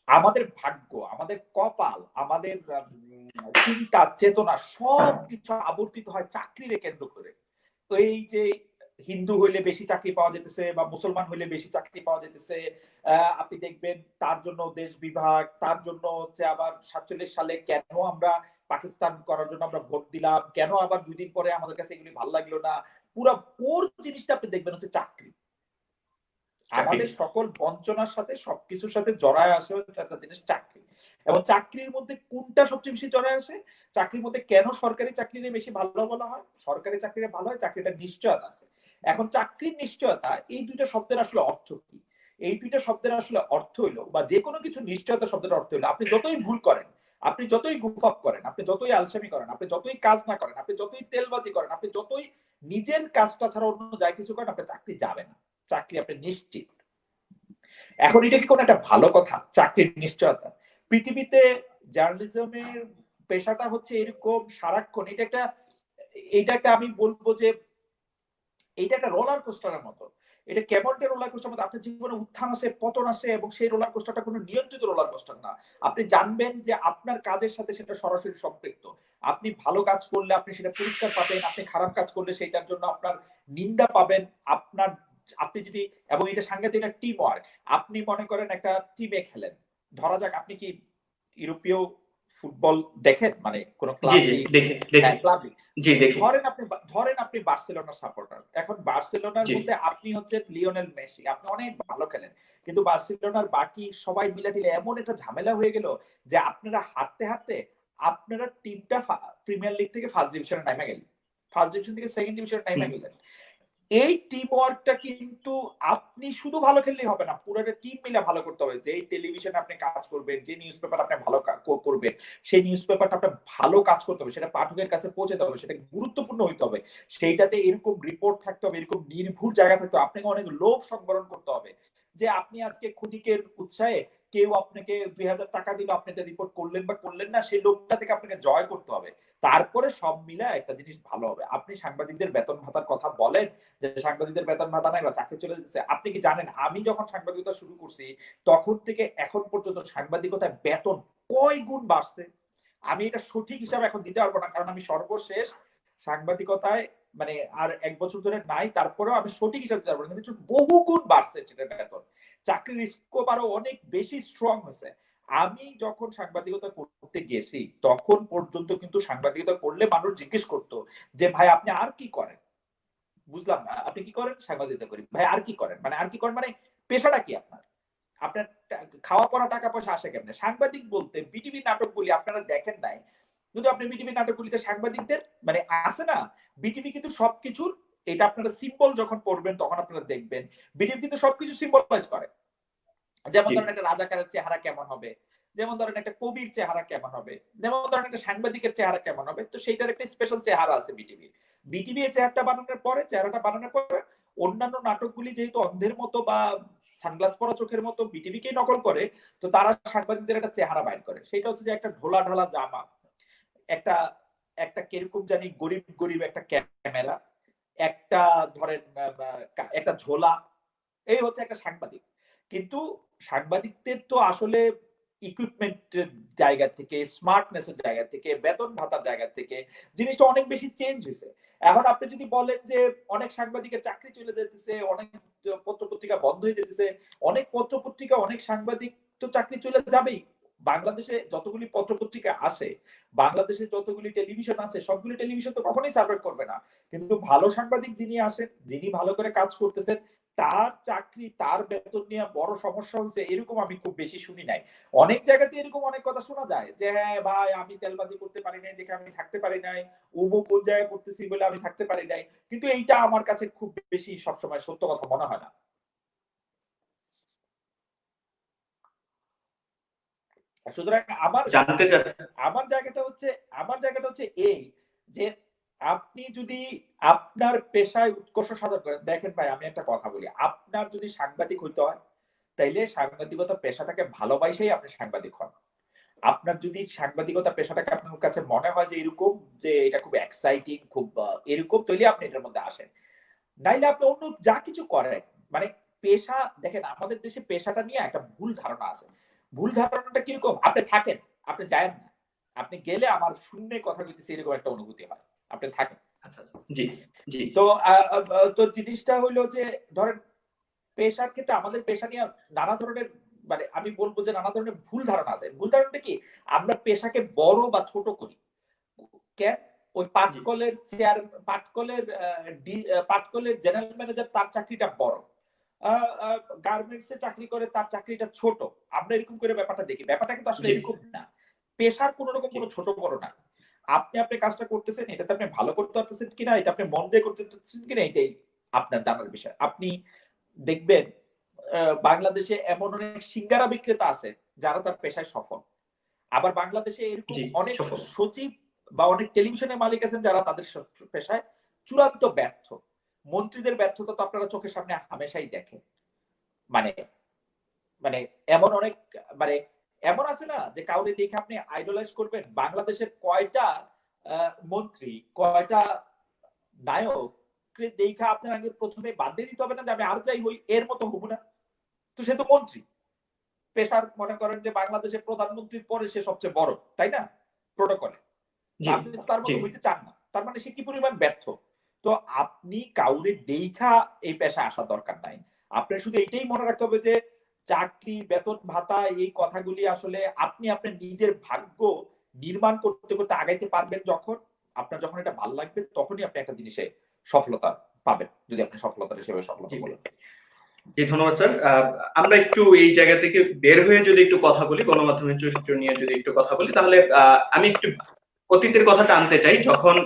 আমাদের ভাগ্য, আমাদের কপাল, আমাদের চিন্তা চেতনা সবকিছু আবর্তিত হয় চাকরিরে কেন্দ্র করে। তো এই যে হিন্দু হইলে বেশি চাকরি পাওয়া যেতেছে, বা মুসলমান হইলে বেশি চাকরি পাওয়া যেতেছে, আপনি দেখবেন তার জন্য দেশ বিভাগ, তার জন্য হচ্ছে আবার ৪৭ সালে কেন আমরা পাকিস্তান করার জন্য আমরা ভোট দিলাম, কেন আবার ২ দিন পরে আমাদের কাছে এগুলি ভালো লাগলো না। পুরো কোর জিনিসটা আপনি দেখবেন হচ্ছে চাকরি। চাকরি। আমাদের সকল বঞ্চনার সাথে সবকিছুর সাথে জড়ায় আসে একটা জিনিস চাকরি। এবং চাকরির মধ্যে কোনটা সবচেয়ে বেশি জড়ায় আসে? চাকরির মধ্যে কেন সরকারি চাকরিরে বেশি ভালো বলা হয়? সরকারি চাকরিরে ভালো হয়, চাকরিটা নিশ্চয়তা আছে। এখন চাকরির নিশ্চয়তা, এই দুইটা শব্দের আসলে অর্থ কি? এই দুইটা শব্দের আসলে অর্থ হইলো, বা যে কোনো কিছু নিশ্চয়তা শব্দের অর্থ হইলো, আপনি যতই ভুল করেন, আপনি যতই গুফাপ করেন, আপনি যতই আলসেমি করেন, আপনি যতই কাজ না করেন, আপনি যতই তেলবাজি করেন, আপনি যতই নিজের কাজটা ছাড়া অন্য যাই কিছু করেন, আপনার চাকরি যাবে না। চাকরি আপনি নিশ্চিত। এখন এটা কি কোনো একটা ভালো কথা? চাকরির নিশ্চয়তা। পৃথিবীতে জার্নালিজমের পেশাটা হচ্ছে এরকম সারাক্ষণ, এটা একটা আমি বলবো যে এটা একটা রোলার কোস্টারের মতো। এটা কেমন একটা রোলার কোস্টার মতো, আপনার জীবনে উত্থান আসে, পতন আসে, এবং সেই রোলার কোস্টারটা কোনো নিয়ন্ত্রিত রোলার কোস্টার না। আপনি জানবেন যে আপনার কাজের সাথে সেটা সরাসরি সম্পৃক্ত। আপনি ভালো কাজ করলে আপনি সেটা পুরস্কার পাবেন, আপনি খারাপ কাজ করলে সেটার জন্য আপনার নিন্দা পাবেন। আপনার, আপনি যদি, এবং এটা সাংঘাতিক একটা টিম ওয়ার্ক। আপনি মনে করেন একটা টিমে খেলেন, ধরা যাক আপনি কি ইউরোপীয় ফুটবল দেখেন, মানে কোন জি ক্লাব জি, লিগ? দেখি দেখি। হ্যাঁ, ক্লাব লিগ। জি দেখি। ধরেন আপনি বার্সেলোনার সাপোর্টার। এখন বার্সেলোনার জি। মধ্যে আপনি হচ্ছেন লিওনেল মেসি, আপনি অনেক ভালো খেলেন, কিন্তু বার্সেলোনার বাকি সবাই মিলাটিলে এমন একটা ঝামেলা হয়ে গেল যে আপনারা হারতে হারতে আপনারা টিমটা প্রিমিয়ার লিগ থেকে ফার্স্ট ডিভিশনে নামে গেলেন, ফার্স্ট ডিভিশন থেকে সেকেন্ড ডিভিশনে নামে হুম। গেলেন। এই টিম ওয়ার্কটা কিন্তু আপনি শুধু ভালো খেললেই হবে না, পুরো একটা টিম মিলে ভালো করতে হবে। যে টেলিভিশনে আপনি কাজ করবেন, যে নিউজ পেপার আপনি ভালো করবেন, সেই নিউজ পেপারটা আপনার ভালো কাজ করতে হবে, সেটা পাঠকের কাছে পৌঁছাতে হবে, সেটা গুরুত্বপূর্ণ হইতে হবে, সেইটাতে এরকম রিপোর্ট থাকতে হবে, এরকম নির্ভুল জায়গা থাকতে হবে, আপনাকে অনেক লোভ সংবরণ করতে হবে। যে আপনি আজকে ক্ষণিকের উৎসাহে কেউ আপনাকে ২০০০ টাকা দিল, আপনি এটা রিপোর্ট করলেন বা করলেন না, সেই লোকটা থেকে আপনাকে জয় করতে হবে। তারপরে সব মিলে একটা জিনিস ভালো হবে। আপনি সাংবাদিকদের বেতন ভাতার কথা বলেন, যে সাংবাদিকদের বেতন ভাতা নাই বা চাকরি চলে যাচ্ছে। আপনি কি জানেন আমি যখন সাংবাদিকতা শুরু করছি তখন থেকে এখন পর্যন্ত সাংবাদিকতায় বেতন কয় গুণ বাড়ছে? আমি এটা সঠিক হিসাবে এখন দিতে পারবো না, কারণ আমি সর্বশেষ সাংবাদিকতায় মানে আর ১ বছর ধরে নাই, তারপরেও আমি সঠিক হিসাবে দিতে পারবো না, কিন্তু বহু গুণ বাড়ছে সেটা বেতন। চাকরির স্কোপ আরো অনেক বেশি স্ট্রং হয়েছে। আমি যখন সাংবাদিকতা করতে গেছি তখন পর্যন্ত কিন্তু সাংবাদিকতা করলে মানুষ জিজ্ঞেস করতো যে ভাই আপনি আর কি করেন? বুঝলাম না, আপনি কি করেন? সাংবাদিকতা করি। ভাই আর কি করেন? মানে আর কি করেন মানে পেশাটা কি আপনার? আপনার খাওয়া পড়া টাকা পয়সা আসে কেমনে? সাংবাদিক বলতে বিটিভি নাটকগুলি আপনারা দেখেন নাই। কিন্তু আপনি বিটিভি নাটকগুলিতে সাংবাদিকদের মানে আছে না? বিটিভি কিন্তু সবকিছুর, এটা আপনারা সিম্বল যখন পড়বেন তখন আপনারা দেখবেন। বিটিভি কিন্তু সবকিছু সিম্বলাইজ করে। যেমন জি। ধরেন একটা রাজাকারের চেহারা কেমন হবে, যেমন ধরেন একটা কবির চেহারা কেমন হবে, যেমন ধরেন একটা সাংবাদিকের চেহারা কেমন হবে, তো সেইটার একটা স্পেশাল চেহারা আছে বিটিভি। বিটিভি এই চেহারাটা বানানোর পরে অন্যান্য নাটকগুলি যেহেতু অন্ধের মতো বা সানগ্লাস পরা চোখের মতো বিটিভিকেই নকল করে, তো তারা সাংবাদিকদের একটা চেহারা বাইর করে, সেটা হচ্ছে যে একটা ঢোলা ঢালা জামা, একটা একটা কিরকম জানি গরিব গরিব একটা ক্যামেরা, একটা ধরেন একটা ঝোলা, এই হচ্ছে একটা সাংবাদিক। কিন্তু সাংবাদিকদের তো আসলে ইকুইপমেন্টের জায়গা থেকে, স্মার্টনেসের জায়গা থেকে, বেতন ভাতার জায়গা থেকে জিনিসটা অনেক বেশি চেঞ্জ হয়েছে। এখন আপনি যদি বলেন যে অনেক সাংবাদিকের চাকরি চলে যেতেছে, অনেক পত্র পত্রিকা বন্ধ হয়ে যেতেছে, অনেক পত্র পত্রিকা অনেক সাংবাদিক তো চাকরি চলে যাবেই, বাংলাদেশে যতগুলি পত্রপত্রিকা আছে, বাংলাদেশে যতগুলি টেলিভিশন আছে, সবগুলি টেলিভিশন তো কখনোই সার্ভাইভ করবে না। কিন্তু ভালো সাংবাদিক যিনি আসেন, যিনি ভালো করে কাজ করতেছেন, তার চাকরি, তার বেতন নিয়ে বড় সমস্যা হয়েছে এরকম আমি খুব বেশি শুনি নাই। অনেক জায়গাতে এরকম অনেক কথা শোনা যায় যে হ্যাঁ ভাই আমি তেলবাজি করতে পারি নাই দেখে আমি থাকতে পারি নাই, অমুক কোন জায়গায় করতেছি বলে আমি থাকতে পারি নাই, কিন্তু এইটা আমার কাছে খুব বেশি সবসময় সত্য কথা মনে হয় না। সুতরাং জানতে চান? আমার জায়গাটা হচ্ছে এই যে আপনি যদি আপনার পেশায় উৎকর্ষ সাধন করেন, দেখেন ভাই আমি একটা কথা বলি, আপনার যদি সাংবাদিক হইতে হয় তাইলে সাংবাদিকতা পেশাটাকে ভালোবাসেই আপনি সাংবাদিক হন। আপনার যদি সাংবাদিকতা পেশাটাকে আপনার কাছে মনে হয় যে এরকম, যে এটা খুব এক্সাইটিং, খুব এরকম, তাহলে আপনি এটার মধ্যে আসেন। নাইলে আপনি অন্য যা কিছু করেন, মানে পেশা, দেখেন আমাদের দেশে পেশাটা নিয়ে একটা ভুল ধারণা আছে। ভুল ধারণাটা কিরকম, আপনি থাকেন, আপনি যায়েন না, আপনি গেলে আমার শূন্যে কথা কইতেছে এরকম একটা অনুভূতি হয়, আপনি থাকেন। আচ্ছা, জি জি। তো তো জিনিসটা হইলো যে ধরেন পেশার ক্ষেত্রে আমাদের পেশা নিয়ে নানা ধরনের, মানে আমি বলবো যে নানা ধরনের ভুল ধারণা আছে। ভুল ধারণাটা কি, আমরা পেশাকে বড় বা ছোট করি। কেন? ওই পাটকলের চেয়ার, পাটকলের জেনারেল ম্যানেজার, তার চাকরিটা বড়, গার্মেন্টস এ চাকরি করে তার চাকরিটা ছোট। আমরা এরকম করে ব্যাপারটা দেখি, ব্যাপারটা কিন্তু আসলে জি এরকম না। পেশার কোন রকম জি কোনো ছোট বড় না। আপনি আপনার কাজটা করতেছেন, এটাতে আপনি ভালো করতে পারতেছেন কিনা, এটা আপনি মন দিয়ে করতে পারতেছেন কিনা, এটাই আপনার জানার বিষয়। আপনি দেখবেন বাংলাদেশে এমন অনেক সিঙ্গারা বিক্রেতা আছে যারা তার পেশায় সফল। আবার বাংলাদেশে এরকম জি অনেক সফল। সচিব বা অনেক টেলিভিশনের মালিক আছেন যারা তাদের পেশায় চূড়ান্ত ব্যর্থ। মন্ত্রীদের ব্যর্থতা তো আপনারা চোখের সামনে হামেশাই দেখেন। মানে মানে এমন অনেক, মানে এমন আছে না যে কাউরে দেখে আপনি আইডলাইজ করবেন। বাংলাদেশের কয়টা মন্ত্রী, কয়টা নায়ক দেখা আপনার আগে প্রথমে বাদ দিয়ে দিতে হবে না যে আমি আর যাই হই এর মতো হবো না। তো সে তো মন্ত্রী, পেশার মনে করেন যে বাংলাদেশের প্রধানমন্ত্রীর পরে সে সবচেয়ে বড়, তাই না, প্রোটোকলে। জি আপনি তার জি মতো হইতে চান না, তার মানে সে কি পরিমাণ ব্যর্থ। তো আপনি কাউরে দেখা এই পেশায় আসার দরকার নাই। আপনার শুধু এটাই মনে রাখতে হবে যে চাকরি, বেতন ভাতা, এই কথাগুলি আসলে আপনি আপনার নিজের ভাগ্য নির্মাণ করতে করতে আগাইতে পারবেন যখন, আপনার যখন এটা ভালো লাগবে তখনই আপনি একটা জিনিসে সফলতা পাবেন, যদি আপনি সফলতা হিসেবে সফলতা জি বলেন। জি, ধন্যবাদ স্যার। আমরা একটু এই জায়গা থেকে বের হয়ে যদি একটু কথা বলি, গণমাধ্যমের চরিত্র নিয়ে যদি একটু কথা বলি, তাহলে আমি একটু অতীতের কথা টানতে চাই। যখন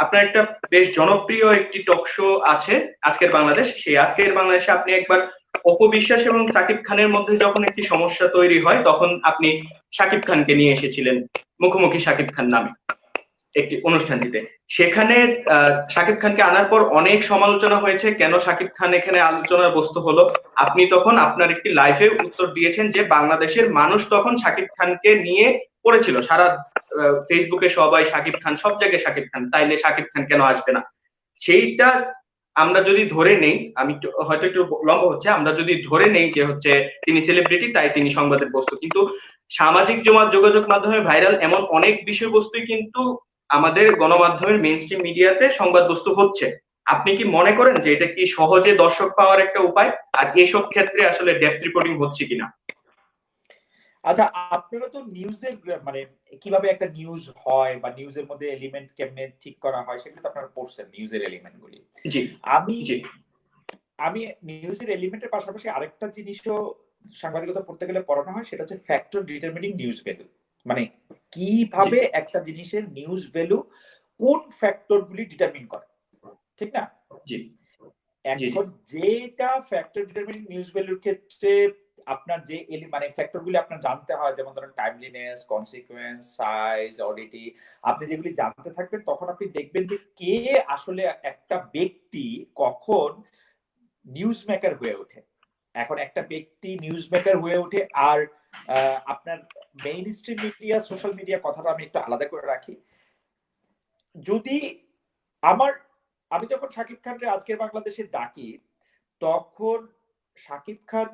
আপনার একটা বেশ জনপ্রিয় একটি টক শো আছে, আজকের বাংলাদেশ, সেই আজকের বাংলাদেশে আপনি একবার অপু বিশ্বাস এবং সাকিব খানের মধ্যে যখন একটি সমস্যা তৈরি হয়, তখন আপনি সাকিব খানকে নিয়ে এসেছিলেন মুখোমুখি সাকিব খান নামে একটি অনুষ্ঠানটিতে। সেখানে শাকিব খানকে আনার পর অনেক সমালোচনা হয়েছে, কেন শাকিব খান এখানে আলোচনার বস্তু হলো। আপনি তখন আপনার একটি লাইভে উত্তর দিয়েছেন যে বাংলাদেশের মানুষ তখন শাকিব খানকে নিয়ে পড়েছিল, সারা ফেসবুকে সবাই শাকিব খান, সব জায়গায় শাকিব খান, তাইলে শাকিব খান কেন আসবে না। সেইটা আমরা যদি ধরে নেই, আমি হয়তো একটু লম্বা হচ্ছে, আমরা যদি ধরে নেই যে হচ্ছে তিনি সেলিব্রিটি তাই তিনি সংবাদের বস্তু, কিন্তু সামাজিক যোগাযোগ মাধ্যমে ভাইরাল এমন অনেক বিষয়বস্তুই কিন্তু আমাদের গণমাধ্যমের মেইন স্ট্রিম মিডিয়াতে সংবাদ বস্তু হচ্ছে। আপনি কি মনে করেন যে এটা কি সহজে দর্শক পাওয়ার একটা উপায়, আর এসব ক্ষেত্রে আসলে ডেপথ রিপোর্টিং হচ্ছে কিনা? আচ্ছা, আপনারা তো নিউজের, মানে কিভাবে একটা নিউজ হয় বা নিউজের মধ্যে এলিমেন্ট কেমনে ঠিক করা হয় সেগুলো তো আপনারা পড়ছেন, নিউজের এলিমেন্ট গুলি। জি আমি জি আমি নিউজের এলিমেন্টের পাশাপাশি আরেকটা জিনিসও সাংবাদিকতা পড়তে গেলে পড়ানো হয়, সেটা হচ্ছে ফ্যাক্টর ডিটারমিনিং নিউজ ভ্যালু। মানে জি কিভাবে একটা জিনিসের নিউজ ভ্যালু কোন ফ্যাক্টর গুলি ডিটারমিন করে, ঠিক না? জি জি জি এখন যেটা ফ্যাক্টর ডিটারমিনিং নিউজ ভ্যালুর ক্ষেত্রে আপনার যে মানে ফ্যাক্টর গুলি আপনার জানতে হয়, যেমন ধরেন টাইমলিনেস, কনসিকুয়েন্স, সাইজ, অডিটি, আপনি যেগুলি জানতে থাকবেন তখন আপনি দেখবেন যে কে আসলে একটা ব্যক্তি কখন নিউজ মেকার হয়ে ওঠে। এখন একটা ব্যক্তি নিউজ মেকার হয়ে ওঠে আর আপনার main stream media, social media কথাটা আমি একটু আলাদা করে রাখি। যদি আমার, আমি যখন শাকিব খানকে আজকের বাংলাদেশে ডাকি, তখন শাকিব খান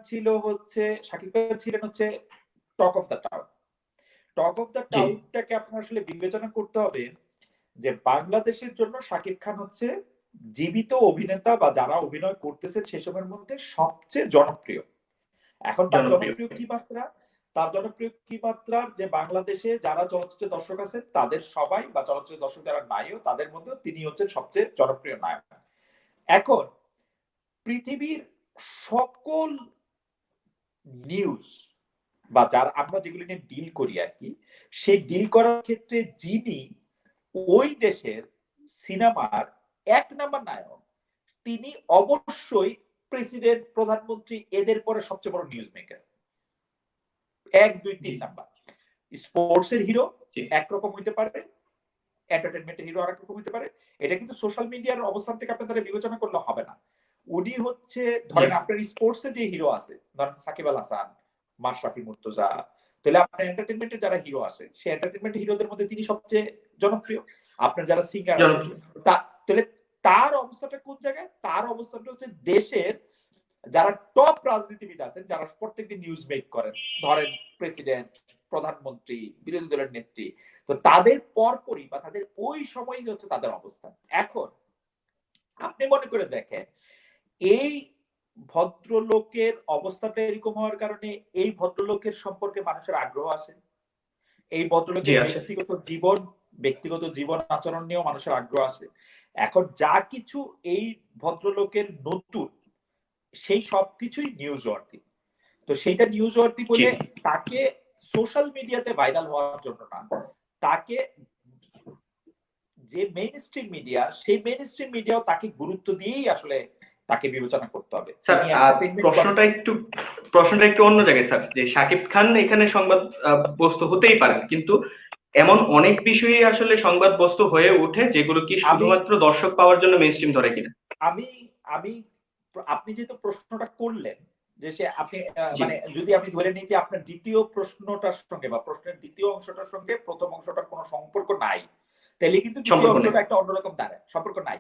ছিলেন হচ্ছে talk of the town. Talk of the জি টাউনটাকে আপনার আসলে বিবেচনা করতে হবে যে বাংলাদেশের জন্য শাকিব খান হচ্ছে জীবিত অভিনেতা বা যারা অভিনয় করতেছেন সেসবের মধ্যে সবচেয়ে জনপ্রিয়। এখন তার জনপ্রিয়। জনপ্রিয় কি মাত্রা? তার জনপ্রিয় কি মাত্রার যে বাংলাদেশে যারা চলচ্চিত্রের দর্শক আছে তাদের সবাই বা চলচ্চিত্রের দর্শক যারা নায়ক তাদের মধ্যে তিনি হচ্ছেন সবচেয়ে জনপ্রিয় নায়ক। এখন পৃথিবীর সকল নিউজ বা যারা আমরা যেগুলো নিয়ে ডিল করি আর কি, সেই ডিল করার ক্ষেত্রে যিনি ওই দেশের সিনেমার এক নাম্বার নায়ক, তিনি অবশ্যই প্রেসিডেন্ট, প্রধানমন্ত্রী, এদের পরে সবচেয়ে বড় নিউজ মেকার। 1 2 3 নাম্বার। স্পোর্টস এর হিরো একরকম হইতে পারে, এন্টারটেইনমেন্টের হিরো আরেক রকম হইতে পারে। এটা কিন্তু সোশ্যাল মিডিয়ার অবস্থান থেকে আপনাদের বিবেচনা করলে হবে না। উনি হচ্ছে ধরেন আপনার স্পোর্টস এর যে হিরো আছে, ধরেন সাকিব আল হাসান, মাশরাফি মুর্তজা, তাহলে আপনার এন্টারটেইনমেন্টের যারা হিরো আছে সেই এন্টারটেইনমেন্ট হিরোদের মধ্যে তিনি সবচেয়ে জনপ্রিয়। আপনার যারা সিঙ্গার আছে তাহলে তার অবস্থাটা কোন জায়গায়? তার অবস্থাটা হচ্ছে দেশের যারা টপ রাজনীতিবিদ আছেন, যারা প্রত্যেকদিন নিউজ মেক করেন, ধরেন প্রেসিডেন্ট, প্রধানমন্ত্রী, বিরোধী দলের নেত্রী, তো তাদের পরপরই বা তাদের ওই সময়ই হচ্ছে তাদের অবস্থান। এখন আপনি মনে করে দেখেন এই ভদ্রলোকের অবস্থাটা এরকম হওয়ার কারণে এই ভদ্রলোকের সম্পর্কে মানুষের আগ্রহ আছে, এই ভদ্রলোকের ব্যক্তিগত জীবন আচরণ নিয়েও মানুষের আগ্রহ আছে। এখন যা কিছু এই ভদ্রলোকের নতুন, সেই সবকিছুই নিউজ ওয়ার্থি। তো সেটা নিউজ ওয়ার্থি বলে তাকে সোশ্যাল মিডিয়াতে ভাইরাল হওয়ার জন্য না, তাকে যে মেইন স্ট্রিম মিডিয়া, সেই মেইন স্ট্রিম মিডিয়াও তাকে গুরুত্ব দিয়েই আসলে তাকে বিবেচনা করতে হবে। প্রশ্নটা একটু অন্য জায়গায় স্যার, যে শাকিব খান এখানে সংবাদ বস্তু হতেই পারে, কিন্তু এমন অনেক বিষয়ই আসলে সংবাদ বস্তু হয়ে ওঠে যেগুলো কি শুধুমাত্র দর্শক পাওয়ার জন্য মেইনস্ট্রিম ধরে কিনা। আমি আপনি যেহেতু প্রশ্নটা করলেন যে সে আপনি মানে যদি আমি ধরে নিই যে আপনার দ্বিতীয় প্রশ্নটার সঙ্গে বা প্রশ্নের দ্বিতীয় অংশটার সঙ্গে প্রথম অংশটার কোনো সম্পর্ক নাই, তাহলে কিন্তু দ্বিতীয় অংশটা একটা অন্যরকম দাঁড়ায়, সম্পর্ক নাই।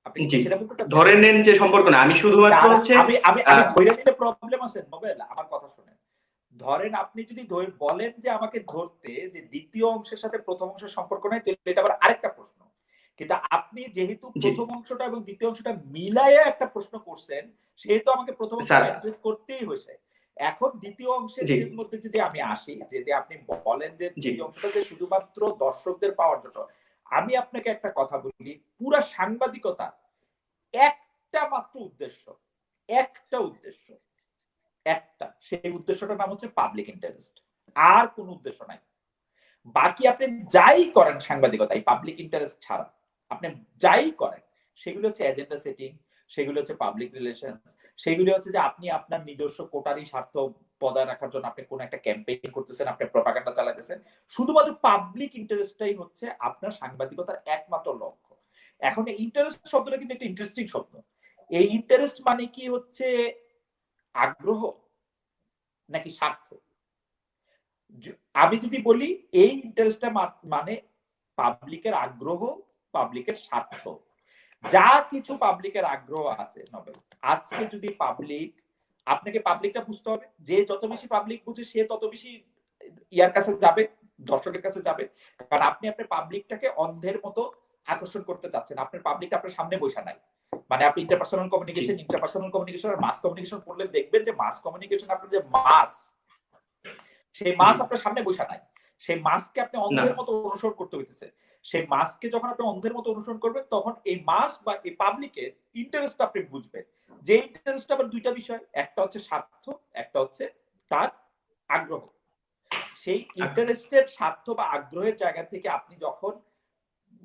আপনি সেটা ধরে নেন যে সম্পর্ক না, আমি শুধুমাত্র হচ্ছে আমি ধরে নিতে প্রবলেম আছে মোবাইল, আমার কথা শুনে। ধরেন আপনি যদি বলেন যে আমাকে ধরতে যে দ্বিতীয় অংশের সাথে প্রথম অংশের সম্পর্ক নাই, তাহলে এটা আবার আরেকটা প্রশ্ন। কিন্তু আপনি যেহেতু প্রথম অংশটা এবং দ্বিতীয় অংশটা মিলাইয়া একটা প্রশ্ন করছেন, সেহেতু আমাকে প্রথম অংশটা অ্যাড্রেস করতেই হয়েছে। এখন দ্বিতীয় অংশের মধ্যে যদি আমি আসি, যদি আপনি বলেন যে দ্বিতীয় অংশটা যে শুধুমাত্র দর্শকদের পাওয়ার জন্য, আমি আপনাকে একটা কথা বলি, পুরা সাংবাদিকতা একটা মাত্র উদ্দেশ্য, একটা, সেই উদ্দেশ্যটার নাম হচ্ছে পাবলিক ইন্টারেস্ট, আর কোন উদ্দেশ্য নাই। বাকি আপনি যাই করেন সাংবাদিকতায় পাবলিক ইন্টারেস্ট ছাড়া, আপনি যাই করেন, সেগুলো হচ্ছে এজেন্ডা সেটিং, সেগুলো হচ্ছে পাবলিক রিলেশনস, সেগুলো হচ্ছে যে আপনি আপনার নিজস্ব কোটারি স্বার্থ বজায় রাখার জন্য আপনি কোন একটা ক্যাম্পেইন করতেছেন, আপনি প্রপাগান্ডা চালাতেছেন। শুধুমাত্র পাবলিক ইন্টারেস্টটাই হচ্ছে আপনার সাংবাদিকতার একমাত্র লক্ষ্য। এখন ইন্টারেস্ট শব্দটা কিন্তু একটা ইন্টারেস্টিং শব্দ। এই ইন্টারেস্ট মানে কি হচ্ছে আগ্রহ নাকি স্বার্থ? আমি যদি বলি এই ইন্টারেস্টটা মানে পাবলিকের আগ্রহ, পাবলিকের স্বার্থ, যা কিছু পাবলিকের আগ্রহ আছে নোবেল, আজকে যদি পাবলিক, আপনাকে পাবলিকটা বুঝতে হবে, যে যত বেশি পাবলিক বুঝে সে তত বেশি ইয়ার কাছে যাবে, দর্শকের কাছে যাবে। কারণ আপনি আপনার পাবলিকটাকে অন্ধের মতো আকর্ষণ করতে চাচ্ছেন, আপনার পাবলিকটা আপনার সামনে বসা নাই। মানে আপনি ইন্টারপার্সোনাল কমিউনিকেশন আর মাস কমিউনিকেশন পড়লে দেখবেন যে মাস কমিউনিকেশন আপনার যে মাস, সেই মাস আপনার সামনে বসা নাই, সেই মাসকে আপনি অন্ধের মতো অনুসরণ করতে হইতেছে। সেই মাসকে যখন আপনি অন্ধের মতো অনুসরণ করবেন, তখন এই মাস বা এই পাবলিকের ইন্টারেস্ট আপনি বুঝবেন। যে ইন্টারেস্ট আবার দুইটা বিষয়, একটা হচ্ছে স্বার্থ, একটা হচ্ছে তার আগ্রহ। সেই ইন্টারেস্টের স্বার্থ বা আগ্রহের জায়গা থেকে আপনি যখন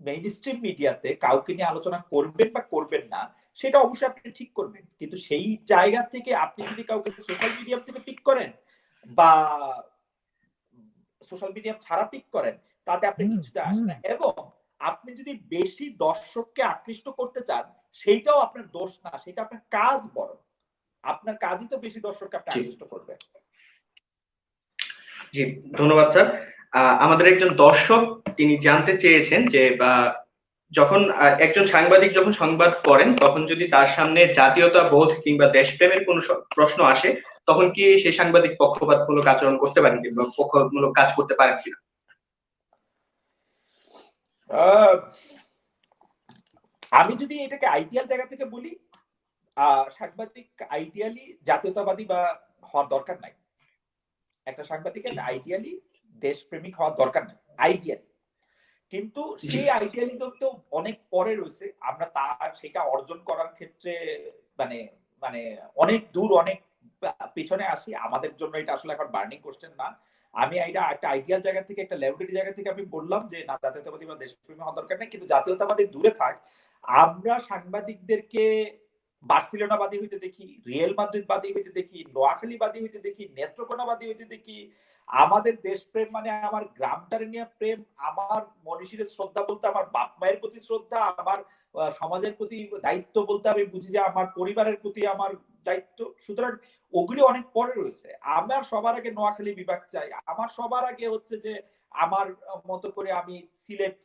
মেইনস্ট্রিম মিডিয়াতে কাউকে নিয়ে আলোচনা করবেন বা করবেন না, সেটা অবশ্যই আপনি ঠিক করবেন। কিন্তু সেই জায়গা থেকে আপনি যদি কাউকে সোশ্যাল মিডিয়া থেকে পিক করেন বা সোশ্যাল মিডিয়া ছাড়া পিক করেন, তাতে আপনি কিছুতে আসে না। এবং আপনি যদি বেশি দর্শককে আকৃষ্ট করতে চান, সেইটাও আপনার দোষ না, সেটা আপনার কাজ। বড় আপনার কাজই তো বেশি দর্শককে আপনি আকৃষ্ট করবে। জি, ধন্যবাদ স্যার। আমাদের একজন দর্শক তিনি জানতে চেয়েছেন যে যখন একজন সাংবাদিক যখন সংবাদ করেন, তখন যদি তার সামনে জাতীয়তা বোধ কিংবা দেশপ্রেমের কোন প্রশ্ন আসে, তখন কি সেই সাংবাদিক পক্ষপাতমূলক আচরণ করতে পারেন কিংবা পক্ষপাতমূলক কাজ করতে পারেন কিনা? আমি যদি এটাকে আইডিয়াল জায়গা থেকে বলি, সাংবাদিক আইডিয়ালি জাতীয়তাবাদী বা হওয়ার দরকার নাই। একটা সাংবাদিকের আইডিয়ালি দেশপ্রেমিক হওয়ার দরকার নেই, আইডিয়ালি। কিন্তু সেই আইডিয়ালিজম তো অনেক পরে রয়েছে, আমরা তার সেটা অর্জন করার ক্ষেত্রে মানে মানে অনেক দূর, অনেক পিছনে আসি। আমাদের জন্য এটা আসলে এখন বার্নিং কোশ্চেন না। আমি এটা একটা আইডিয়াল জায়গা থেকে, একটা লেবরেটরি জায়গা থেকে আমি বললাম যে না, জাতীয়তাবাদী বা দেশপ্রেমী হওয়ার দরকার নেই, কিন্তু জাতীয়তাবাদী দূরে থাক। আমরা সাংবাদিকদেরকে বার্সেলোনাবাদী হইতে দেখি, রিয়েল মাদ্রিদবাদী হইতে দেখি, নোয়াখালীবাদী হইতে দেখি, নেত্রকোনাবাদী হইতে দেখি। আমাদের দেশপ্রেম মানে আমার গ্রামটারে নিয়ে প্রেম, আমার মনীষীর শ্রদ্ধা বলতে আমার বাপ মায়ের প্রতি শ্রদ্ধা, আমার সমাজের প্রতি দায়িত্ব বলতে আমি বুঝি যে আমার পরিবারের প্রতি আমার দায়িত্ব। সুতরাং ওগুলি অনেক পরে রয়েছে। আমার সবার আগে নোয়াখালী বিভাগ চাই, আমার সবার আগে হচ্ছে যে আমার মতো করে আমি সিলেট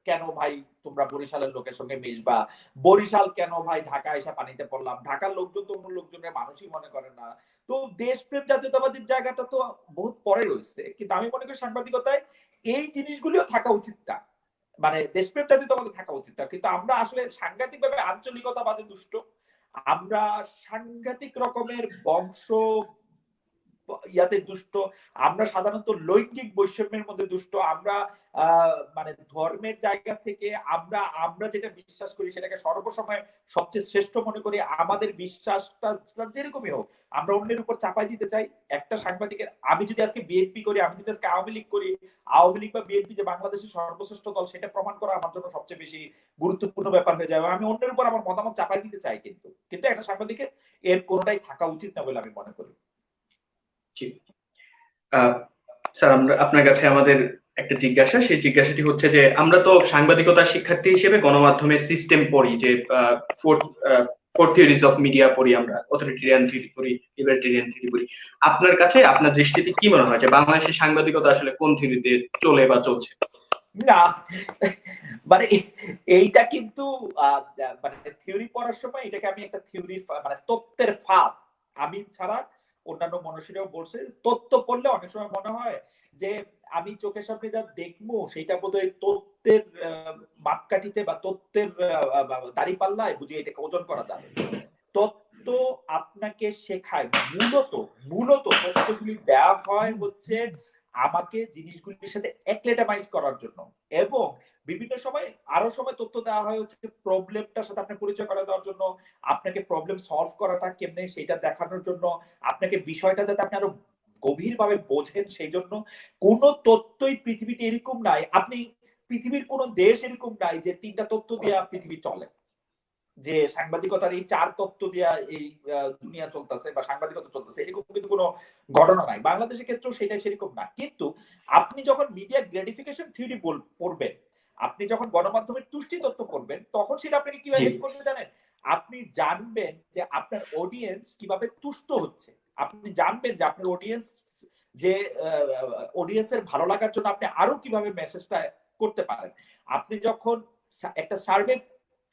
কেন ভাই তোমরা বরিশালের লোকের সঙ্গে মিশবা, বরিশাল কেন ভাই ঢাকা এসে পানিতে পড়লাম, ঢাকার লোকজন তো অন্য লোকজনের মানুষই মনে করে না। তো দেশপ্রেম জাতীয়তাবাদীর জায়গাটা তো বহুত পরে রয়েছে, কিন্তু আমি মনে করি সাংবাদিকতায় এই জিনিসগুলিও থাকা উচিত না, মানে দেশপ্রেম জাতীয়তাবাদী থাকা উচিত না। কিন্তু আমরা আসলে সাংঘাতিকভাবে আঞ্চলিকতাবাদে দুষ্ট, আমরা সাংঘাতিক রকমের বংশ ইয়াতে দুষ্ট, আমরা সাধারণত লৈঙ্গিক বৈষম্যের মধ্যে দুষ্ট, আমরা মানে ধর্মের জায়গা থেকে আমরা আমরা যেটা বিশ্বাস করি সেটাকে সর্বসময় সবচেয়ে শ্রেষ্ঠ মনে করি। আমাদের বিশ্বাসটা যেরকমই হোক আমরা অন্যের উপর চাপাই দিতে চাই। একটা সাংবাদিকের, আমি যদি আজকে বিএনপি করি, আমি যদি আজকে আওয়ামী লীগ করি, আওয়ামী লীগ বা বিএনপি যে বাংলাদেশের সর্বশ্রেষ্ঠ দল সেটা প্রমাণ করা আমার জন্য সবচেয়ে বেশি গুরুত্বপূর্ণ ব্যাপার হয়ে যায়। আমি অন্যের উপর আমার মতামত চাপাই দিতে চাই, কিন্তু কিন্তু একটা সাংবাদিকের এর কোনোটাই থাকা উচিত না বলে আমি মনে করি। জি। স্যার, আমরা আপনার কাছে আমাদের একটা জিজ্ঞাসা, সেই জিজ্ঞাসাটি হচ্ছে যে আমরা তো সাংবাদিকতার শিক্ষার্থী হিসেবে গণমাধ্যমের সিস্টেম পড়ি, যে ফোর থিওরিজ অফ মিডিয়া পড়ি, আমরা অথরিটেরিয়ান থিওরি পড়ি, লিবার্টেরিয়ান থিওরি পড়ি। আপনার কাছে, আপনার দৃষ্টিতে কি মনে হয় যে বাংলাদেশের সাংবাদিকতা আসলে কোন থিওরিতে চলে বা চলছে? না, মানে এইটা কিন্তু মানে থিওরি পড়ার সময় এটাকে আমি একটা থিওরি মানে তত্ত্বের ফাঁদ, আমি ছাড়া অন্যান্য মনীষীরাও বলছে, তত্ত্ব পড়লে অনেক সময় মনে হয় যে আমি চোখের সামনে যা দেখবো সেটা বোধহয় তত্ত্বের মাপকাঠিতে বা তত্ত্বের দাড়ি পাল্লায় বুঝিয়ে এটাকে ওজন করা যাবে। তত্ত্ব আপনাকে শেখায়, মূলত মূলত তত্ত্বগুলি দেওয়া হয় হচ্ছে আমাকে জিনিসগুলির সাথে অ্যাক্লেটামাইজ করার জন্য, এবং বিভিন্ন সময় আরো সময় তথ্য দেওয়া হয় হচ্ছে প্রবলেমটার সাথে আপনার পরিচয় করা দেওয়ার জন্য, আপনাকে প্রবলেম সলভ করাটা কেমনে সেটা দেখানোর জন্য, আপনাকে বিষয়টা যাতে আপনি আরো গভীরভাবে বোঝেন সেই জন্য। কোন তথ্যই পৃথিবীতে এরকম নাই, আপনি পৃথিবীর কোন দেশ এরকম নাই যে 3টা তথ্য দিয়ে পৃথিবী চলে, যে সাংবাদিকতার এই 4 তত্ত্ব দিয়া এই দুনিয়া চলতেছে বা সাংবাদিকতা চলতেছে, এরকম কিন্তু কোনো ঘটনা নাই। বাংলাদেশের ক্ষেত্রেও সেটা সেরকম না। কিন্তু আপনি যখন মিডিয়া গ্রেটিফিকেশন থিওরি পড়বেন, আপনি যখন গণমাধ্যমের তুষ্টি তত্ত্ব পড়বেন, তখন সেটা আপনাকে কিভাবে হেল্প করবে জানেন? আপনি জানবেন যে আপনার অডিয়েন্স কিভাবে তুষ্ট হচ্ছে, আপনি জানবেন যে আপনার অডিয়েন্স যে অডিয়েন্সের ভালো লাগার জন্য আপনি আরো কিভাবে মেসেজটা করতে পারেন। আপনি যখন একটা সার্ভে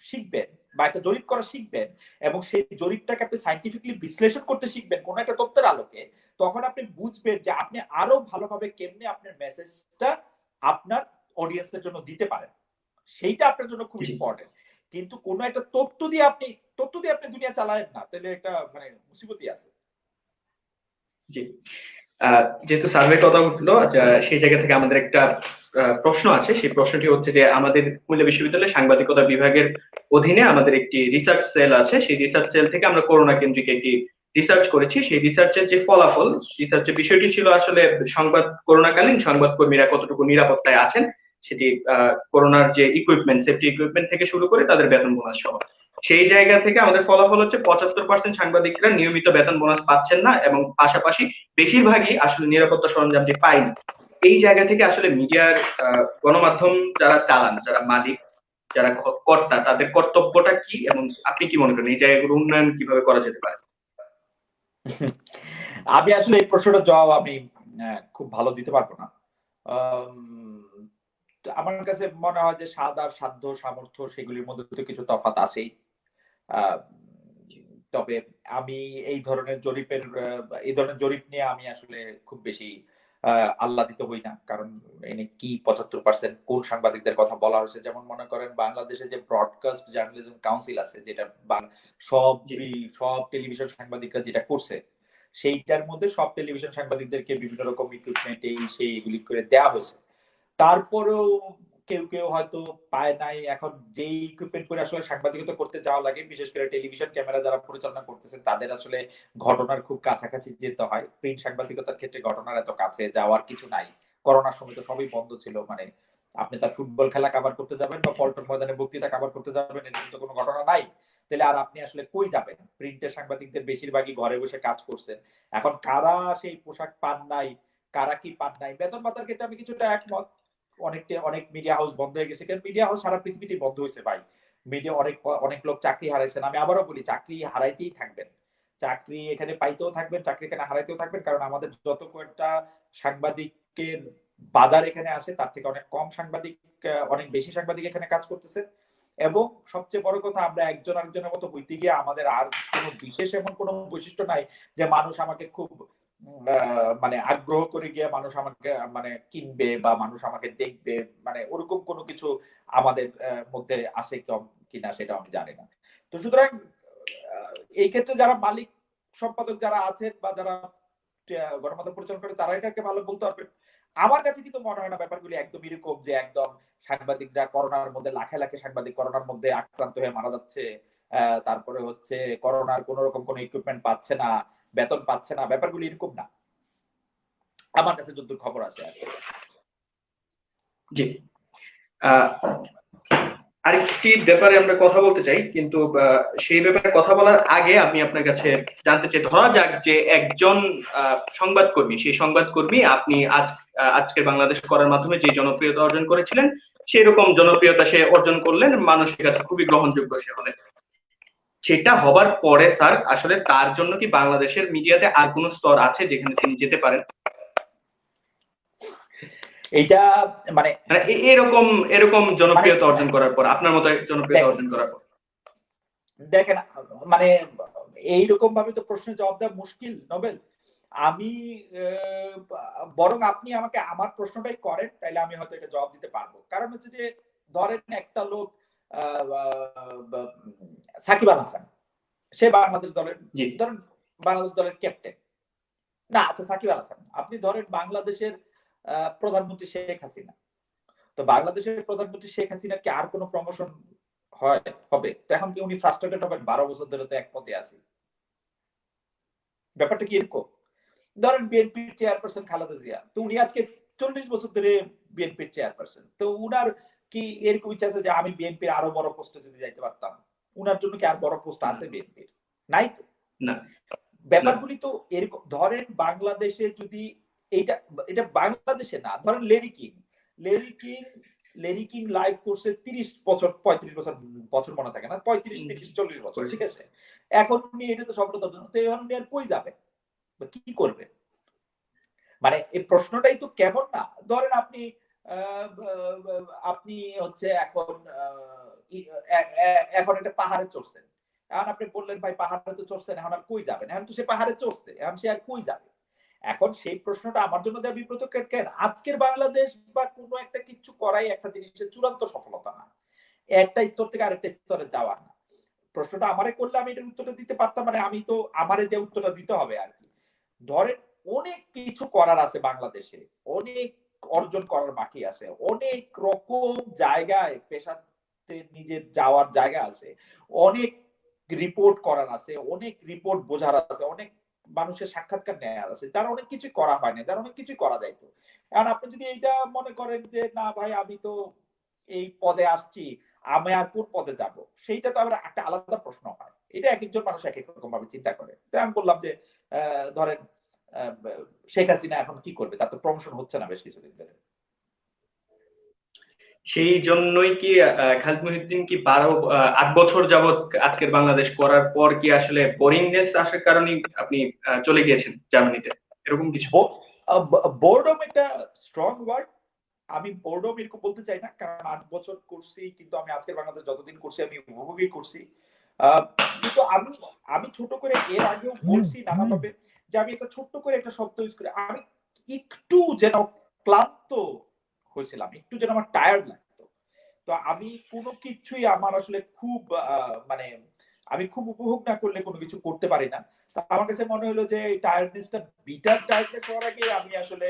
শিখবেন বা একটা জরিপ করা শিখবেন এবং সেই জরিপটাকে আপনি সাইন্টিফিকলি বিশ্লেষণ করতে শিখবেন কোন একটা তথ্যের আলোকে, তখন আপনি বুঝবেন যে আপনি আরো ভালোভাবে কেমনে আপনার মেসেজটা আপনার অডিয়েন্সের জন্য দিতে পারেন, সেইটা আপনার জন্য খুব ইম্পর্টেন্ট। কিন্তু কোন একটা তথ্য দিয়ে আপনি দুনিয়া চালায়েন না, তাহলে একটা মানে মুসিবতই আছে। জি। যেহেতু সার্ভে কথা উঠলো, সেই জায়গা থেকে আমাদের একটা প্রশ্ন আছে। সেই প্রশ্নটি হচ্ছে যে আমাদের কুমিল্লা বিশ্ববিদ্যালয়ের সাংবাদিকতা বিভাগের অধীনে আমাদের একটি রিসার্চ সেল আছে। সেই রিসার্চ সেল থেকে আমরা করোনা কেন্দ্রিক একটি রিসার্চ করেছি। সেই রিসার্চের যে ফলাফল, রিসার্চের বিষয়টি ছিল আসলে করোনাকালীন সংবাদ কর্মীরা কতটুকু নিরাপত্তায় আছেন, সেটি করোনার যে ইকুইপমেন্ট, সেফটি ইকুইপমেন্ট থেকে শুরু করে তাদের বেতন বোনাস সহ। সেই জায়গা থেকে আমাদের ফলাফল হচ্ছে 75% সাংবাদিকরা নিয়মিত বেতন বোনাস পাচ্ছেন না, এবং পাশাপাশি বেশিরভাগই আসলে নিরাপত্তা সরঞ্জামটি পায়নি। এই জায়গা থেকে আসলে মিডিয়ার গণমাধ্যম যারা চালান, যারা মালিক, যারা কর্তা, তাদের কর্তব্যটা কি, এবং আপনি কি মনে করেন এই জায়গাগুলো উন্নয়ন কিভাবে করা যেতে পারে? আমি আসলে এই প্রশ্নটার জবাব আমি খুব ভালো দিতে পারবো না। আমার কাছে মনে হয় যে স্বাদ আর সাধ্য সামর্থ্য সেগুলির মধ্যে তো কিছু তফাৎ আছেই। তবে আমি এই ধরনের জরিপ নিয়ে আমি আসলে খুব বেশি আহ্লাদিত হই না, কারণ এনে কি 75% কোন সাংবাদিকদের কথা বলা হয়েছে। যেমন মনে করেন বাংলাদেশে যে ব্রডকাস্ট জার্নালিজম কাউন্সিল আছে, যেটা সব টেলিভিশন সাংবাদিকরা যেটা করছে, সেইটার মধ্যে সব টেলিভিশন সাংবাদিকদেরকে বিভিন্ন রকম ইকুইপমেন্ট এই সেই এগুলি করে দেওয়া হয়েছে। তারপরেও কেউ কেউ হয়তো পায় নাই। এখন যেই ইকুইপমেন্ট করে আসলে সাংবাদিকতা করতে যাওয়া লাগে, বিশেষ করে টেলিভিশন ক্যামেরা যারা পরিচালনা করতেছেন তাদের আসলে ঘটনার খুব কাছাকাছি যেতে হয়। প্রিন্ট সাংবাদিকতার ক্ষেত্রে ঘটনার এত কাছে যাওয়ার কিছু নাই। করোনার সময় তো সবই বন্ধ ছিল। মানে আপনি তার ফুটবল খেলা কভার করতে যাবেন বা পল্টন ময়দানে বক্তৃতা কভার করতে যাবেন, এরকম তো কোনো ঘটনা নাই। তাহলে আর আপনি আসলে কই যাবেন? প্রিন্টের সাংবাদিকদের বেশিরভাগই ঘরে বসে কাজ করছেন। এখন কারা সেই পোশাক পান নাই, কারা কি পান নাই, বেতন ভাতার ক্ষেত্রে আমি কিছুটা একমত। অনেক মিডিয়া হাউস বন্ধ হয়ে গেছে, কারণ মিডিয়া হাউস সারা পৃথিবীতেই বন্ধ হয়েছে ভাই। মিডিয়া অনেক লোক চাকরি হারাইছেন। আমি আবারও বলি, চাকরি হারাইতেই থাকবেন, চাকরি এখানে পাইতেও থাকবেন, চাকরি এখানে হারাইতেও থাকবেন, কারণ আমাদের যত কয়েকটা সাংবাদিকের বাজার এখানে আছে তার থেকে অনেক কম সাংবাদিক, অনেক বেশি সাংবাদিক এখানে কাজ করতেছে। এবং সবচেয়ে বড় কথা, আমরা একজন আরেকজনের মতো হইতে গিয়ে আমাদের আর কোনো বিশেষ এমন কোনো বৈশিষ্ট্য নাই যে মানুষ আমাকে খুব মানে আগ্রহ করে গিয়ে মানুষ আমাকে মানে কিনবে বা মানুষ আমাকে দেখবে, মানে ওরকম কোনো কিছু আমাদের মধ্যে আসে কিনা সেটা আমি জানি না। তো সুতরাং এই ক্ষেত্রে যারা মালিক সম্পাদক যারা আছেন বা যারা গণমাধ্যম পরিচালনা করে তারা এটাকে ভালো বলতে পারবেন। আমার কাছে কিন্তু মনে হয় না ব্যাপারগুলি একদম এরকম যে একদম সাংবাদিকরা করোনার মধ্যে লাখে লাখে সাংবাদিক করোনার মধ্যে আক্রান্ত হয়ে মারা যাচ্ছে, তারপরে হচ্ছে করোনার কোন রকম কোন ইকুইপমেন্ট পাচ্ছে না, বেতন পাচ্ছে না, ব্যাপারগুলি এরকম না। আমার কাছে যতদূর খবর আছে আর কি। জি। আরেকটি ব্যাপারে আমরা কথা বলতে চাই, কিন্তু সেই ব্যাপারে কথা বলার আগে আমি আপনার কাছে জানতে চাই, ধরা যাক যে একজন সংবাদকর্মী, সেই সংবাদকর্মী আপনি আজকের বাংলাদেশ করার মাধ্যমে যে জনপ্রিয়তা অর্জন করেছিলেন সেই রকম জনপ্রিয়তা সে অর্জন করলেন, মানুষের কাছে খুবই গ্রহণযোগ্য সে হলেন। সেটা হবার পরে স্যার আসলে তার জন্য কি বাংলাদেশের মিডিয়াতে আর কোনো স্তর আছে যেখানে তিনি যেতে পারেন? এইটা মানে এরকম এরকম জনপ্রিয়তা অর্জন করার পর, আপনার মতো জনপ্রিয়তা অর্জন করার পর দেখেন, মানে এইরকম ভাবে তো প্রশ্নের জবাব দেওয়া মুশকিল নোবেল। আমি বরং আপনি আমাকে আমার প্রশ্নটাই করেন, তাইলে আমি হয়তো এটা জবাব দিতে পারবো। কারণ হচ্ছে যে ধরেন একটা লোক সাকিব আল হাসান, সে বাংলাদেশ দলের, ধরেন বাংলাদেশ দলের ক্যাপ্টেন না, আচ্ছা সাকিব আল হাসান, আপনি ধরেন বাংলাদেশের প্রধানমন্ত্রী শেখ হাসিনা। তো বাংলাদেশের প্রধানমন্ত্রী শেখ হাসিনা কি আর কোনো প্রমোশন হবে? তো এখন কি উনি ফ্রাস্ট্রেটেড হবেন? 12 বছর ধরে তো এক পদে আছি। ব্যাপারটা কি এরকম? ধরেন বিএনপির চেয়ারপারসন খালেদা জিয়া, তো উনি আজকে 40 বছর ধরে বিএনপির চেয়ারপারসন। তো উনার কি এরকম ইচ্ছা আছে যে আমি বিএনপির আরো বড় পোস্টে যদি যাইতে পারতাম? উনার জন্য কি আর বড় পোস্ট আছে বিএনপির? নাই তো। না, ব্যাপারগুলি তো এরকম। ধরেন বাংলাদেশে যদি এটা এটা বাংলাদেশে না, ধরেন লেরি কিং লাইভ করছে 30 বছর 35 বছর, বছর মনে থাকে না, 35 30 40 বছর, ঠিক আছে। এখন উনি এটা তো সফলতার জন্য, তো এখন উনি আর কই যাবে বা কি করবে? মানে এই প্রশ্নটাই তো কেমন না? ধরেন আপনি আপনি হচ্ছে এখন একটা পাহাড়ে চড়ছেন। এখন আপনি বললেন ভাই পাহাড়ে তো চড়ছেন, এখন আর কই যাবেন? এখন তো সে পাহাড়ে চড়ছে, এখন সে আর কই যাবে? এখন সেই প্রশ্নটা আমার জন্য দেওয়া বিব্রত কেন? আজকের বাংলাদেশ বা কোনো একটা কিছু করাই একটা জিনিসের চূড়ান্ত সফলতা না, একটা স্তর থেকে আরেকটা স্তরে যাওয়া না। প্রশ্নটা আমারে করলে আমি এটার উত্তরটা দিতে পারতাম, মানে আমি তো আমারে যে উত্তরটা দিতে হবে আর কি। ধরেন অনেক কিছু করার আছে বাংলাদেশে, অনেক অর্জন করার বাকি আছে, অনেক রকম জায়গায় পেশাতে নিজের যাওয়ার জায়গা আছে, অনেক রিপোর্ট করার আছে, অনেক রিপোর্ট বোঝার আছে, অনেক মানুষের সাক্ষাৎকার নেওয়ার আছে, যার অনেক কিছু করা হয় না, যার অনেক কিছু করা যাইতো। এখন আপনি যদি এইটা মনে করেন যে না ভাই আমি তো এই পদে আসছি, আমি আর কোন পদে যাব, সেইটা তো আবার একটা আলাদা প্রশ্ন হয়। এটা এক একজন মানুষ এক এক রকম ভাবে চিন্তা করে। তো আমি বললাম যে ধরেন শেখ হাসিনা এখন কি করবে? তার তো প্রমোশন হচ্ছে না বেশ কিছুদিন ধরে। সেই জন্যই কি খালিদ মহিউদ্দিন কি 8 বছর যাবত আজকের বাংলাদেশ করার পর কি আসলে বোরিংনেস আসার কারণে আপনি চলে গিয়েছেন জার্মানিতে, এরকম কিছু? বোর্ডম একটা স্ট্রং ওয়ার্ড। আমি বোর্ডম এরকম বলতে চাই না, কারণ 8 বছর করছি, কিন্তু আমি আজকের বাংলাদেশ যতদিন করছি আমি উপভোগই করছি। কিন্তু আমি ছোট করে এর আগেও বলছি নানাভাবে যে আমি একটা ছোট্ট করে একটা শব্দ ইউজ করি, আমি একটু যেন ক্লান্ত হয়েছিলাম, একটু যেন আমার টায়ার্ড লাগতো। তো আমি কোনো কিছুই আমার আসলে খুব মানে আমি খুব উপভোগ না করলে কোনো কিছু করতে পারি না। তো আমার কাছে মনে হলো যে এই টায়ার্ডনেসটা বিটার টায়ার্ডনেস হওয়ার আগে আমি আসলে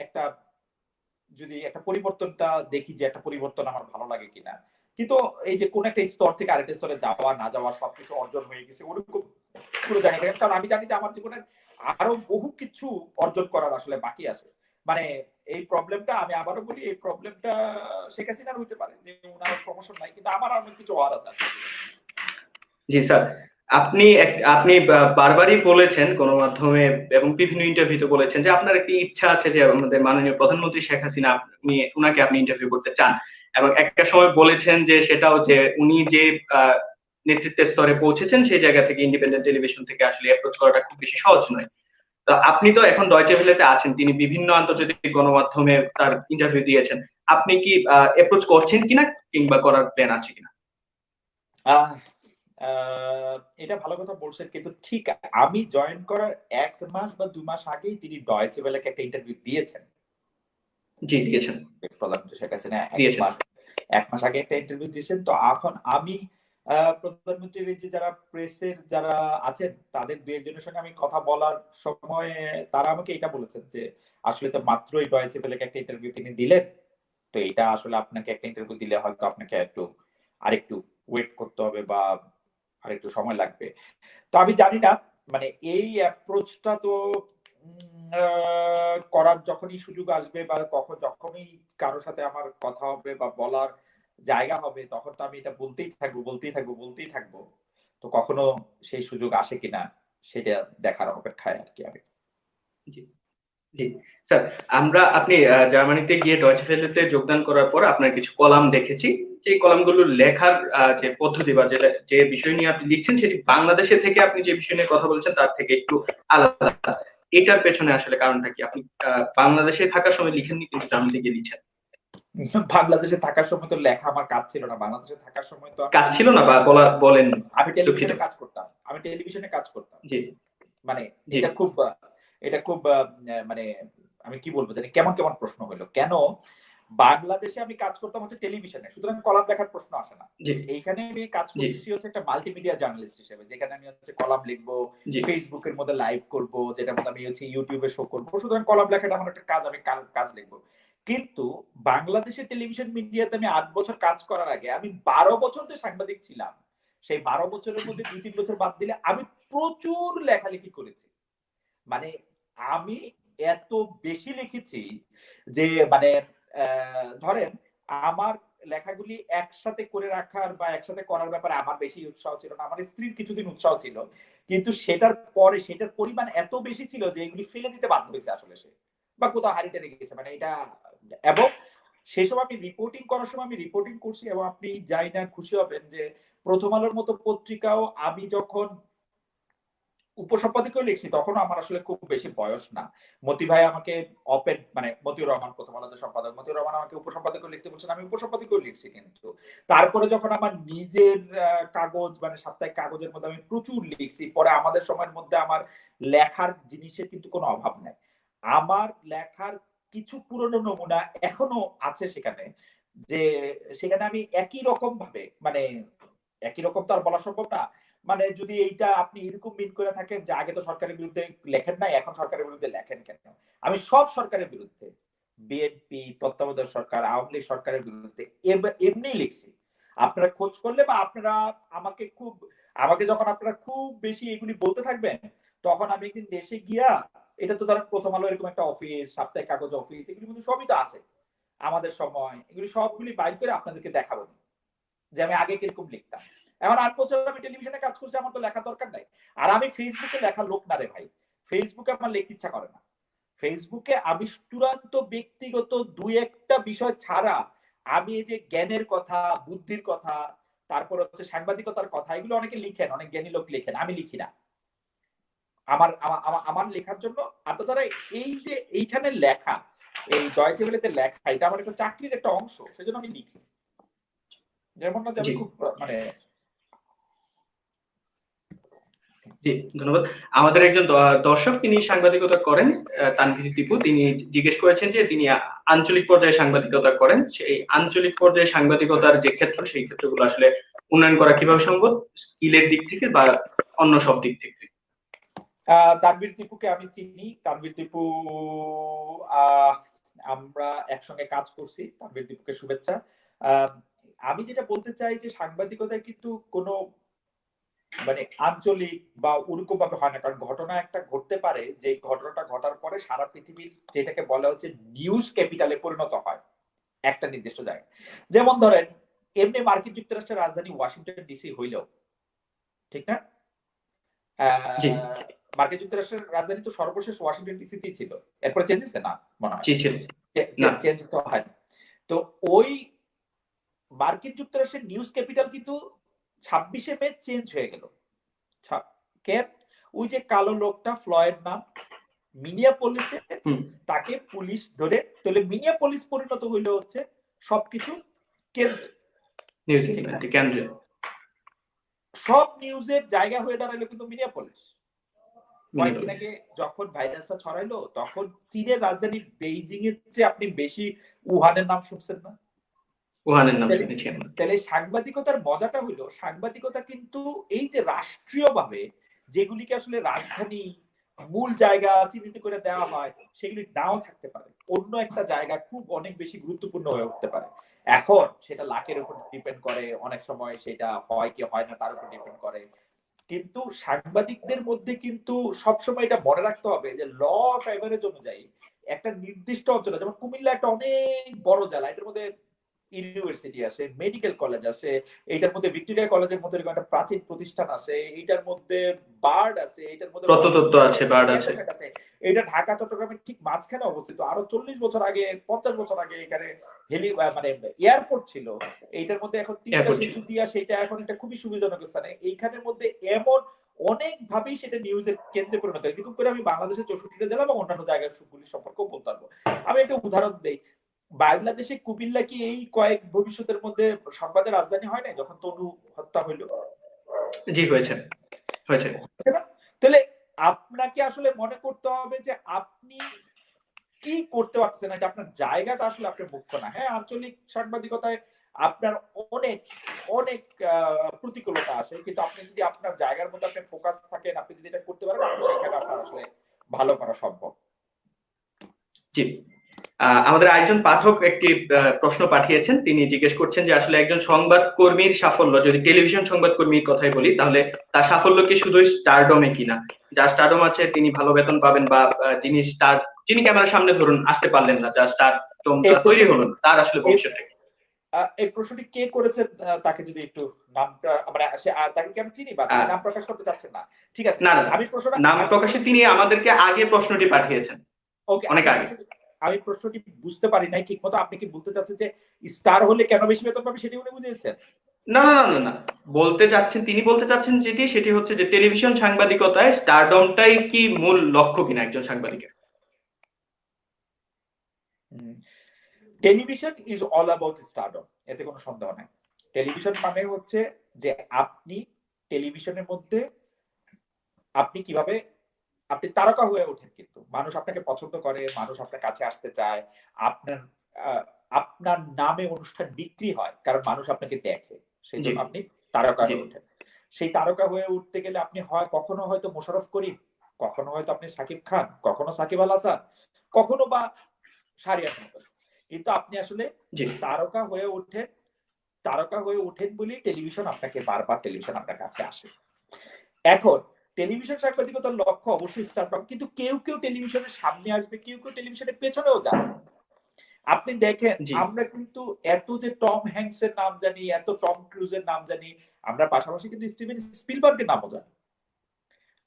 একটা যদি একটা পরিবর্তনটা দেখি যে একটা পরিবর্তন আমার ভালো লাগে কিনা। কিন্তু এই যে কোন একটা স্তর থেকে আরেকটা স্তরে যাওয়া না যাওয়া সবকিছু অর্জন হয়ে গেছে ওরকম পুরো জায়গা থেকে, কারণ আমি জানি যে আমার জীবনে আরো বহু কিছু অর্জন করার আসলে বাকি আছে। মানে এই প্রবলেমটা আমি আবারও বলি, এই প্রবলেমটা শেখ হাসিনার হইতে পারে যে উনার প্রমোশন নাই, কিন্তু আমার অনেক কিছু হওয়ার আছে আসলে। জি স্যার, আপনি বারবারই বলেছেন গণমাধ্যমে এবং বিভিন্ন ইন্টারভিউতে বলেছেন যে আপনার একটি ইচ্ছা আছে যে আমাদের মাননীয় প্রধানমন্ত্রী শেখ হাসিনা উনাকে আপনি ইন্টারভিউ করতে চান, এবং একটা সময় বলেছেন যে সেটাও যে উনি যে আহ, নেতৃত্বের স্তরে পৌঁছেছেন সেই জায়গা থেকে ইন্ডিপেন্ডেন্ট টেলিভিশন থেকে আসলে অ্যাপ্রোচ করাটা খুব বেশি সহজ নয়। তো আপনি তো এখন ডয়চে ভেলেতে আছেন, তিনি বিভিন্ন আন্তর্জাতিক গণমাধ্যমে তার ইন্টারভিউ দিয়েছেন, আপনি কি অ্যাপ্রোচ করছেন কিনা কিংবা করার প্ল্যান আছে কিনা? আহ এটা ভালো কথা বলছেন, কিন্তু ঠিক আমি জয়েন করার 1 মাস বা 2 মাস আগেই তিনি ডয়েচে ওয়েলকে একটা ইন্টারভিউ দিয়েছেন। জি দিয়েছেন। প্রধানমন্ত্রী শেখ হাসিনা দিয়েছেন। 1 মাস আগে একটা ইন্টারভিউ দিয়েছেন। তো এখন আমি প্রধানমন্ত্রীর এই যে যারা প্রেসের যারা আছেন তাদের দু একজনের সঙ্গে আমি কথা বলার সময় তারা আমাকে এটা বলেছেন যে আসলে তো মাত্রই ডয়েচে ওয়েলকে একটা ইন্টারভিউ তিনি দিলেন, তো এটা আসলে আপনাকে একটা ইন্টারভিউ দিলে হয়তো আপনাকে আরেকটু ওয়েট করতে হবে বা আরেকটু সময় লাগবে। তো আমি জানি না, মানে এই অ্যাপ্রোচটা তো করার যখনই সুযোগ আসবে বা যখনই কারো সাথে আমার কথা হবে বা বলার জায়গা হবে তখন তো আমি এটা বলতেই থাকবো। তো কখনো সেই সুযোগ আসে কিনা সেটা দেখার অপেক্ষায় আর কি আমি। জি জি স্যার, আপনি জার্মানিতে গিয়ে ডয়চে ভেলেতে যোগদান করার পর আপনার কিছু কলাম দেখেছি। যে কলামগুলো লেখার যে পদ্ধতি বা যে বিষয় নিয়ে আপনি লিখছেন সেটি বাংলাদেশে থেকে আপনি যে বিষয় নিয়ে কথা বলছেন তার থেকে একটু আলাদা। এটার পেছনে আসলে কারণটা কি? আপনি বাংলাদেশে থাকার সময় লিখেননি কিন্তু জার্মানিতে গিয়ে লিখছেন। বাংলাদেশে থাকার সময় তো লেখা আমার কাজ ছিল না। বাংলাদেশে থাকার সময় তো কাজ ছিল না বা বলেন? আমি দুঃখিত। টেলিভিশনে কাজ করতাম। জি মানে জি এটা খুব মানে আমি কি বলবো জানি কেমন কেমন প্রশ্ন হলো কেন বাংলাদেশে আমি কাজ করতাম হচ্ছে টেলিভিশনে, সুতরাং কলাম লেখার প্রশ্ন আসে না। জি এইখানে আমি কাজ জি করতেছি হচ্ছে একটা মাল্টিমিডিয়া জার্নালিস্ট হিসেবে, যেখানে আমি হচ্ছে কলাম লিখবো, জি ফেসবুকের মধ্যে লাইভ করব, যেটার মধ্যে আমি হচ্ছে ইউটিউবে শো করবো, সুতরাং কলাম লেখাটা আমার একটা কাজ, আমি কাজ লিখবো। কিন্তু বাংলাদেশের টেলিভিশন মিডিয়াতে আমি 8 বছর কাজ করার আগে আমি 12 বছর যে সাংবাদিক ছিলাম, সেই 12 বছরের মধ্যে 2-3 বছর বাদ দিলে আমি প্রচুর লেখালেখি করেছি। মানে আমি এত বেশি লিখেছি যে মানে ধরেন আমার লেখাগুলি একসাথে করে রাখার বা একসাথে করার ব্যাপারে আমার বেশি উৎসাহ ছিল না, আমার স্ত্রীর কিছুদিন উৎসাহ ছিল, কিন্তু সেটার পরে সেটার পরিমাণ এত বেশি ছিল যে এগুলি ফেলে দিতে বাধ্য হয়েছে আসলে সে, বা কোথাও হারিয়ে টেনে গেছে, মানে এটা। এবং সেই সময় আমি রিপোর্টিং করার সময় আমি রিপোর্টিং করছি, এবং আপনি যাই না খুশি হবেন যে প্রথম আলোর মতো পত্রিকাও আমি যখন উপসম্পাদকীয় লিখছি তখন আমার আসলে খুব বেশি বয়স না। মতি ভাই আমাকে মানে মতিউর রহমান, প্রথম আলোতে সম্পাদক মতিউর রহমান আমাকে উপসম্পাদকীয় লিখতে বলছেন, আমি উপসম্পাদকীয় লিখছি। কিন্তু তারপরে যখন আমার নিজের কাগজ মানে সাপ্তাহিক কাগজের মধ্যে আমি প্রচুর লিখছি, পরে আমাদের সময়ের মধ্যে আমার লেখার জিনিসের কিন্তু কোনো অভাব নাই। আমার লেখার কিছু পুরনো নমুনা এখনো আছে সেখানে, যে সেখানে আমি একই রকম ভাবে, মানে একই রকম তো আর বলা সম্ভব না, মানে যদি এইটা আপনি এরকম মিন করে থাকেন যে আগে তো সরকারের বিরুদ্ধে লেখেন নাই, এখন সরকারের বিরুদ্ধে লেখেন কেন? আমি সব সরকারের বিরুদ্ধে, বিএনপি, তত্ত্বাবধায়ক সরকার, আওয়ামী লীগ সরকারের বিরুদ্ধে এমনি লিখছি। আপনারা খোঁজ করলে বা আপনারা আমাকে যখন আপনারা খুব বেশি এগুলি বলতে থাকবেন, তখন আমি একদিন দেশে গিয়া, এটা তো ধরেন প্রথম আলো এরকম একটা অফিস, সাপ্তাহিক কাগজ অফিস, এগুলি কিন্তু সবই তো আছে আমাদের সময়, এগুলি সবগুলি বাইর করে আপনাদেরকে দেখাবো যে আমি আগে কিরকম লিখতাম। এখন 8 বছর আমি টেলিভিশনে কাজ করছি, আমার তো লেখা দরকার নাই। আর আমি ফেসবুকে লেখা লোক না রে ভাই, ফেসবুকে আমার লিখতে ইচ্ছা করে না। ফেসবুকে আমি চূড়ান্ত ব্যক্তিগত 2-1টা বিষয় ছাড়া আমি এই যে জ্ঞানের কথা, বুদ্ধির কথা, তারপর হচ্ছে সাংবাদিকতার কথা, এগুলো অনেকে লিখেন, অনেক জ্ঞানী লোক লিখেন, আমি লিখি না। আমার আমার লেখার জন্য, আর তাছাড়া এই যে এইখানে লেখা, এই ডয়েচে ভেলেতে লেখা, এটা আমার একটা চাকরির একটা অংশ, সেজন্য আমি লিখি। যেমন না যে আমি জি খুব মানে জি ধন্যবাদ। আমাদের একজন দর্শক, তিনি সাংবাদিকতা করেন, তানভীর টিপু, তিনি জিজ্ঞেস করেছেন যে তিনি আঞ্চলিক পর্যায়ে সাংবাদিকতা করেন, সেই আঞ্চলিক পর্যায়ে সাংবাদিকতার যে ক্ষেত্র সেই ক্ষেত্রগুলো আসলে উন্নয়ন করা কিভাবে সম্ভব, স্কিলের দিক থেকে বা অন্য সব দিক থেকে? তানভীর টিপুকে আমি চিনি। তানভীর টিপু আমরা একসঙ্গে কাজ করছি। তানভীর টিপুকে শুভেচ্ছা। আমি যেটা বলতে চাই যে সাংবাদিকতায় কিন্তু কোনো মানে আঞ্চলিক বা ওরকম ভাবে হয় না, কারণ ঘটনা একটা ঘটতে পারে যে ঘটনাটা ঘটার পরে সারা পৃথিবীর যেটাকে বলা হচ্ছে নিউজ ক্যাপিটালে পরিণত হয় একটা নির্দিষ্ট জায়গায়। যেমন ধরেন এমনি মার্কিন যুক্তরাষ্ট্রের রাজধানী ওয়াশিংটন ডিসি হইলেও, ঠিক না? জি মার্কিন যুক্তরাষ্ট্রের রাজধানী তো সর্বশেষ ওয়াশিংটন ডিসিতেই ছিল, এরপরে চেঞ্জ হয়েছে না মনে হয়, জি ছিল না। চেঞ্জ তো হয় না। তো ওই মার্কিন যুক্তরাষ্ট্রের নিউজ ক্যাপিটাল কিন্তু 26শে মে চেঞ্জ হয়ে গেল। কেন? ওই যে কালো লোকটা ফ্লয়েড নাম, মিনিয়াপলিসে তাকে পুলিশ ধরে, তাহলে মিনিয়াপলিস পরিণত হইল হচ্ছে সবকিছু কেন্দ্রে, কেন্দ্রে সব নিউজের জায়গা হয়ে দাঁড়াইলো কিন্তু মিনিয়াপলিস। কয়েকদিন আগে যখন ভাইরাসটা ছড়াইলো তখন চীনের রাজধানী বেইজিং এর চেয়ে আপনি বেশি উহানের নাম শুনছেন না? উহানের নাম শুনেছি আমরা। তাহলে সাংবাদিকতার মজাটা হইলো, সাংবাদিকতা কিন্তু এই যে রাষ্ট্রীয়ভাবে যেগুলিকে আসলে রাজধানী মূল জায়গা চিহ্নিত করে দেওয়া হয় সেগুলি নাও থাকতে পারে, অন্য একটা জায়গা খুব অনেক বেশি গুরুত্বপূর্ণ হয়ে উঠতে পারে। এখন সেটা লাকের উপর ডিপেন্ড করে, অনেক সময় সেটা হয় কি হয় না তার উপর ডিপেন্ড করে। কিন্তু সাংবাদিকদের মধ্যে কিন্তু সবসময় এটা মনে রাখতে হবে যে ল অফ এভারেজ অনুযায়ী একটা নির্দিষ্ট অঞ্চলে, যেমন কুমিল্লা একটা অনেক বড় জেলা, এটার মধ্যে ইউনিভার্সিটি আছে, মেডিকেল কলেজ আছে, এইটার মধ্যে ভিক্টোরিয়া কলেজের মধ্যে একটা প্রাচীন প্রতিষ্ঠান আছে, এইটার মধ্যে বার্ড আছে, এইটার মধ্যে প্রত্নতত্ত্ব আছে, বার্ড আছে। এটা ঢাকা চট্টগ্রামের ঠিক মাঝখানে অবস্থিত। আরো 40 বছর আগে 50 বছর আগে এখানে মানে এয়ারপোর্ট ছিল। এইটার মধ্যে এখন 3টা সেতু দিয়া সেটা এখন একটা খুবই সুবিধাজনক স্থানে। এইখানের মধ্যে এমন অনেক ভাবেই সেটা নিউজের কেন্দ্রে পরিণত হয়। কিন্তু করে আমি বাংলাদেশের 64টা জেলা এবং অন্যান্য জায়গার সুগুলি সম্পর্কেও বলতে পারবো। আমি একটা উদাহরণ দেই, বাংলাদেশে কুমিল্লা কি এই কয়েক ভবিষ্যতের মধ্যে সংবাদের রাজধানী হয় না যখন তনু হত্যা হইল? জি হয়েছে, হয়েছে। তাহলে আপনাকে আসলে মনে করতে হবে যে আপনি কি করতে পারছেন, এটা আপনার জায়গাটা আসলে আপনার মুখ্য না। হ্যাঁ, আঞ্চলিক সাংবাদিকতায় আপনার অনেক অনেক প্রতিকূলতা আসে, কিন্তু আপনি যদি আপনার জায়গার মধ্যে আপনি ফোকাস থাকেন, আপনি যদি এটা করতে পারেন, আপনি সেখানে আপনার আসলে ভালো করা সম্ভব। জি, আমাদের আরেকজন পাঠক একটি প্রশ্ন পাঠিয়েছেন। তিনি জিজ্ঞেস করছেন যে আসলে একজন সংবাদকর্মীর সাফল্য, যদি টেলিভিশন সংবাদকর্মীর কথাই বলি, তাহলে তার সাফল্য কি শুধু স্টারডমে কিনা? যার স্টারডম আছে তিনি ভালো বেতন পাবেন, বা যিনি ক্যামেরার সামনে ধরুন আসতে পারলেন না, যার স্টারডমটা তৈরি হলো, তার আসলে ভবিষ্যৎটা? এই প্রশ্নটি কে করেছেন তাকে যদি একটু নামটা, মানে তাকে কি আমি চিনি বা নাম প্রকাশ করতে চাচ্ছেন না? ঠিক আছে, না, আমি প্রশ্নটা নাম প্রকাশে তিনি আমাদেরকে আগে প্রশ্নটি পাঠিয়েছেন, ওকে, অনেক আগে। আমি প্রশ্নটি বুঝতে পারি নাই ঠিক মতো। আপনি কি বলতে চাচ্ছেন যে স্টার হলে কেন বেশি বেতন পাবে সেটি উনি বুঝিয়েছেন? না না না না, তিনি বলতে চাচ্ছেন সেটি হচ্ছে যে টেলিভিশন সাংবাদিকতায় স্টারডমটাই কি মূল লক্ষ্য কিনা একজন সাংবাদিকের? Television is all about stardom, এতে কোনো সন্দেহ নাই। টেলিভিশন মানে হচ্ছে যে আপনি টেলিভিশনের মধ্যে আপনি কিভাবে আপনি তারকা হয়ে ওঠেন, কিন্তু মানুষ আপনাকে পছন্দ করে, মানুষ আপনার কাছে আসতে চায়, আপনার আপনার নামে অনুষ্ঠান বিক্রি হয় কারণ মানুষ আপনাকে দেখে, সেই জন্য আপনি তারকা হয়ে ওঠেন। সেই তারকা হয়ে উঠতে গেলে আপনি হয় কখনো হয়তো মোশাররফ করিম, কখনো হয়তো আপনি সাকিব খান, কখনো সাকিব আল হাসান, কখনো বা শাহরিয়ার মতন, কিন্তু আপনি আসলে তারকা হয়ে ওঠেন। তারকা হয়ে ওঠেন বলেই টেলিভিশন আপনাকে বারবার টেলিভিশন আপনার কাছে আসে। এখন টেলিভিশন সাংবাদিকতার লক্ষ্য অবশ্যই স্টারডম, কিন্তু কেউ কেউ টেলিভিশনের সামনে আসবে, কেউ কেউ টেলিভিশনের পেছনেও যাবে। আপনি দেখেন আমরা কিন্তু এত যে টম হ্যাঙ্কসের নাম জানি, এত টম ক্রুজের নাম জানি, আমরা পাশাপাশি কিন্তু স্টিভেন স্পিলবার্গের নামও জানি,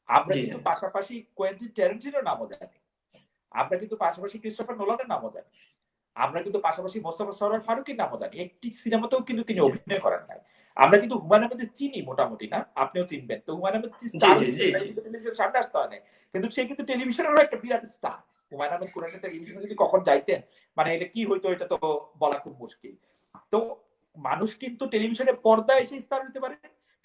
আমরা কিন্তু পাশাপাশি কোয়েন্টিন ট্যারান্টিনোর নামও জানি, আমরা কিন্তু পাশাপাশি ক্রিস্টোফার নোলানের নামও জানি, আমরা কিন্তু পাশাপাশি মোস্তফা সরোয়ার ফারুকের নামও জানি। একটি সিনেমাতেও কিন্তু তিনি অভিনয় করেন নাই। আমরা কিন্তু হুমায়ুন আহমেদ চিনি মোটামুটি, না আপনিও চিনবেন তো, হুমায়ুন আহমেদ স্টার টেলিভিশনের সামনে আসতে হয় না, কিন্তু সে কিন্তু টেলিভিশনেরও একটা বিরাট স্টার। হুমায়ুন আহমেদ কোন একটা টেলিভিশনে যদি কখন যাইতেন, মানে এটা কি হইতো এটা তো বলা খুব মুশকিল। তো মানুষ কিন্তু টেলিভিশনের পর্দায় এসে স্টার হতে পারে,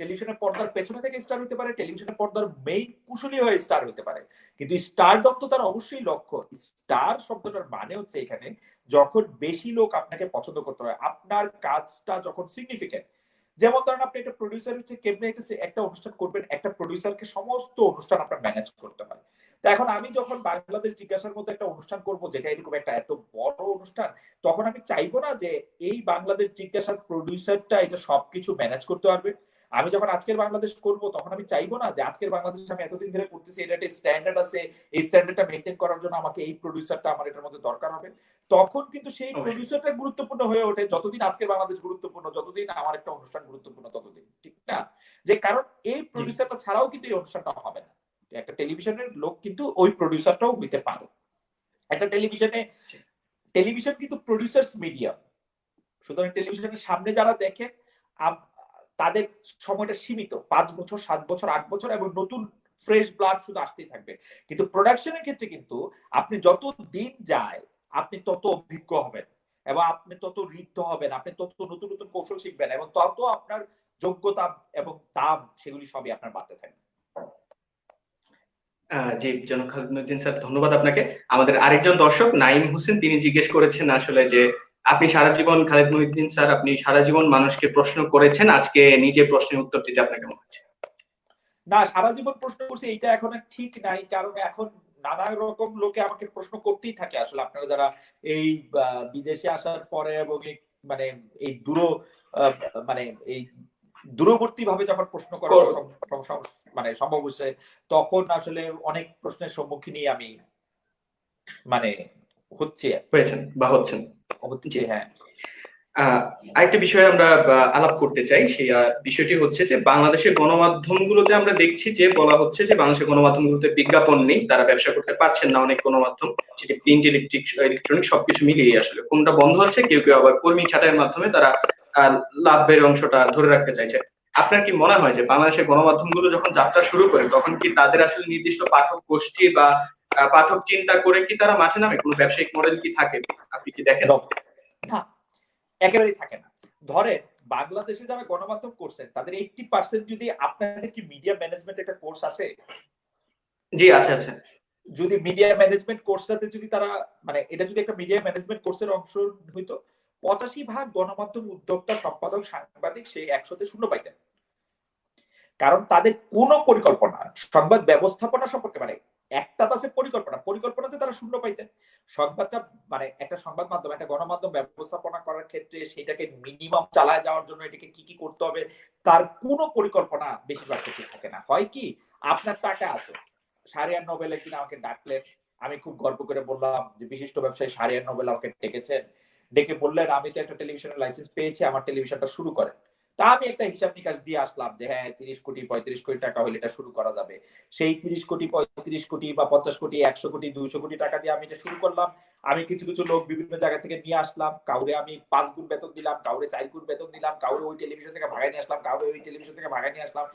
টেলিভিশনের পর্দার পেছনে থেকে স্টার হতে পারে, টেলিভিশনের পর্দার মেইন কুশলী হয়ে স্টার হতে পারে, কিন্তু স্টারডম তো তার অবশ্যই লক্ষ্য। স্টার শব্দটার মানে হচ্ছে এখানে যখন বেশি লোক আপনাকে পছন্দ করতে হয়, আপনার কাজটা যখন সিগনিফিকেন্ট। যেমন ধরেন আপনি একটা প্রডিউসার হচ্ছে কেমনে একটা অনুষ্ঠান করবেন, একটা প্রডিউসারকে সমস্ত অনুষ্ঠান আপনার ম্যানেজ করতে হয়। তো এখন আমি যখন বাংলাদেশ জিজ্ঞাসার মতো একটা অনুষ্ঠান করব, যেটা এরকম একটা এত বড় অনুষ্ঠান, তখন আমি চাইবো না যে এই বাংলাদেশ জিজ্ঞাসার প্রডিউসারটা এটা সবকিছু ম্যানেজ করতে পারবে। আমি যখন আজকের বাংলাদেশ করব, তখন আমি চাইবো না যে আজকের বাংলাদেশ আমি এতদিন ধরে করতেছি, এটা একটা স্ট্যান্ডার্ড আছে, এই স্ট্যান্ডার্ডটা মেনটেন করার জন্য আমাকে এই প্রডিউসারটা আমার এটার মধ্যে দরকার হবে। তখন কিন্তু সেই অবশ্যই। প্রডিউসারটা গুরুত্বপূর্ণ হয়ে ওঠে, যতদিন আজকের বাংলাদেশ গুরুত্বপূর্ণ, যতদিন আমার একটা অনুষ্ঠান গুরুত্বপূর্ণ ততদিন, ঠিক না? যে কারণ এই জি প্রডিউসারটা ছাড়াও কিন্তু এই অনুষ্ঠানটা হবে না। একটা টেলিভিশনের লোক কিন্তু ওই প্রডিউসারটাও হইতে পারে। একটা জি টেলিভিশন কিন্তু প্রডিউসার্স মিডিয়াম। সুতরাং টেলিভিশনের সামনে যারা দেখে তাদের সময়টা সীমিত, 5 বছর, 7 বছর, 8 বছর, এবং নতুন ফ্রেশ ব্লাড শুধু আসতেই থাকবে। কিন্তু প্রোডাকশনের ক্ষেত্রে কিন্তু আপনি যত দিন যায় আপনি তত অভিজ্ঞ হবেন, এবং আপনি তত ঋদ্ধ হবেন, আপনি তত নতুন নতুন কৌশল শিখবেন, এবং তত আপনার যোগ্যতা এবং দাম সেগুলি সবই আপনার বাড়তে থাকবে। জি জনাব খালিদ মহিউদ্দিন স্যার, ধন্যবাদ আপনাকে। আমাদের আরেকজন দর্শক নাইম হোসেন, তিনি জিজ্ঞেস করেছেন আসলে যে আপনি সারা জীবন, খালিদ মহিউদ্দিন স্যার, আপনি সারা জীবন মানুষকে প্রশ্ন করেছেন, আজকে নিজে প্রশ্নের উত্তর দিতে আপনার কেমন হচ্ছে? না, সারা জীবন প্রশ্ন করছি এইটা এখন আর ঠিক নাই, কারণ এখন নানা রকম লোকে আমাকে প্রশ্ন করতেই থাকে। আসলে আপনারা যারা এই বিদেশে আসার পরে এবং মানে এই আহ, মানে এই দূরবর্তী ভাবে যখন প্রশ্ন করাটা মানে সম্ভব হচ্ছে, তখন আসলে অনেক প্রশ্নের সম্মুখীনই আমি মানে হচ্ছে হয়েছেন বা হচ্ছেন? জি। হচ্ছে হ্যাঁ। আরেকটা বিষয়ে আমরা আলাপ করতে চাই, সেই বিষয়টি হচ্ছে যে বাংলাদেশের গণমাধ্যমগুলোতে আমরা দেখছি যে বলা হচ্ছে যে বাংলাদেশের গণমাধ্যমগুলোতে বিজ্ঞাপন নেই, তারা ব্যবসা করতে পারছেন না। অনেক গণমাধ্যম, সেটি প্রিন্ট, ইলেকট্রনিক সবকিছু মিলিয়ে আসলে কোনটা বন্ধ হচ্ছে, কেউ কেউ আবার কর্মী ছাঁটাইয়ের মাধ্যমে তারা লাভের অংশটা ধরে রাখতে চাইছে। আপনার কি মনে হয় যে বাংলাদেশের গণমাধ্যমগুলো যখন যাত্রা শুরু করে তখন কি তাদের আসলে নির্দিষ্ট পাঠক গোষ্ঠী বা পাঠক চিন্তা করে কি তারা মাঠে নামে? কোনো ব্যবসায়িক মডেল কি থাকে? আপনি কি দেখেন? না, একেবারেই থাকে না। ধরেন বাংলাদেশে যারা গণমাধ্যম করছেন তাদের 80% যদি আপনাদের কি মিডিয়া ম্যানেজমেন্ট একটা কোর্স আছে? জি আচ্ছা আচ্ছা। যদি মিডিয়া ম্যানেজমেন্ট কোর্সটাতে যদি তারা মানে এটা যদি একটা মিডিয়া ম্যানেজমেন্ট কোর্সের অংশ হইতো, 85% গণমাধ্যম উদ্যোক্তা, সম্পাদক, সাংবাদিক সেই 100-তে 0 পাইতেন। কারণ তাদের কোনো পরিকল্পনা সংবাদ ব্যবস্থাপনা সম্পর্কে মানে একটা তো আছে পরিকল্পনাতে তারা 0 পাইতেন। সংবাদটা মানে একটা সংবাদ মাধ্যম, একটা গণমাধ্যম ব্যবস্থাপনা করার ক্ষেত্রে সেটাকে মিনিমাম চালায় যাওয়ার জন্য এটাকে কি কি করতে হবে তার কোনো পরিকল্পনা বেশিরভাগ ক্ষেত্রে থাকে না। হয় কি, আপনার টাকা আছে, শাহরিয়ার নোবেল একদিন আমাকে ডাকলেন, আমি খুব গর্ব করে বললাম যে বিশিষ্ট ব্যবসায়ী শাহরিয়ার নোবেল আমাকে ডেকেছেন, ডেকে বললেন আমি তো একটা টেলিভিশনের লাইসেন্স পেয়েছি, আমার টেলিভিশনটা শুরু করেন। তা আমি একটা হিসাব নিকাশ দিয়ে আসলাম যে হ্যাঁ 30 কোটি 35 কোটি টাকা হলে এটা শুরু করা যাবে। সেই 30 কোটি 35 কোটি বা 50 কোটি 100 কোটি 200 কোটি টাকা দিয়ে আমি এটা শুরু করলাম। আমি কিছু কিছু লোক বিভিন্ন জায়গা থেকে নিয়ে আসলাম, কাউরে আমি 5 গুণ বেতন দিলাম, কাউরে 4 গুণ বেতন দিলাম, কাউরে ওই টেলিভিশন থেকে ভাগায় নিয়ে আসলাম, কাউরে ওই টেলিভিশন থেকে ভাগায় নিয়ে আসলাম।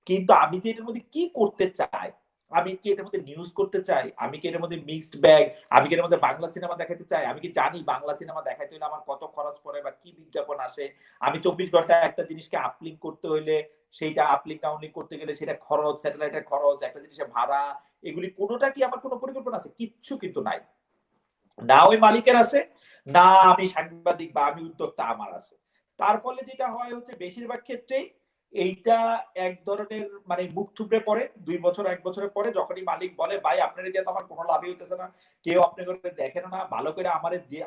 কিন্তু আমি যে এটার মধ্যে কি করতে চাই, আমি কি এটার মধ্যে নিউজ করতে চাই, আমি কি এটার মধ্যে মিক্সড ব্যাগ, আমি কি এর মধ্যে বাংলা সিনেমা দেখাতে চাই, আমি কি জানি বাংলা সিনেমা দেখাইতে হলে আমার কত খরচ পড়ে বা কি বিজ্ঞাপন আসে, আমি 24 ঘন্টায় একটা জিনিসকে আপলিঙ্ক করতে হইলে সেইটা আপলিঙ্ক ডাউনলিঙ্ক করতে গেলে সেটা খরচ, স্যাটেলাইটের খরচ, একটা জিনিসের ভাড়া, এগুলি কোনোটা কি আমার কোনো পরিকল্পনা আছে? কিচ্ছু কিন্তু নাই। না ওই মালিকের আছে, না আমি সাংবাদিক বা আমি উদ্যোক্তা আমার আছে। তার ফলে যেটা হয় হচ্ছে বেশিরভাগ ক্ষেত্রেই এইটা এক ধরনের মানে মুখ থুবড়ে পড়ে 2 বছর 1 বছরের পরে, যখনই মালিক বলে ভাই আপনার দিয়ে তো আমার কোনো লাভই হইতেছে না, কেউ আপনি করে দেখেন না, ভালো করে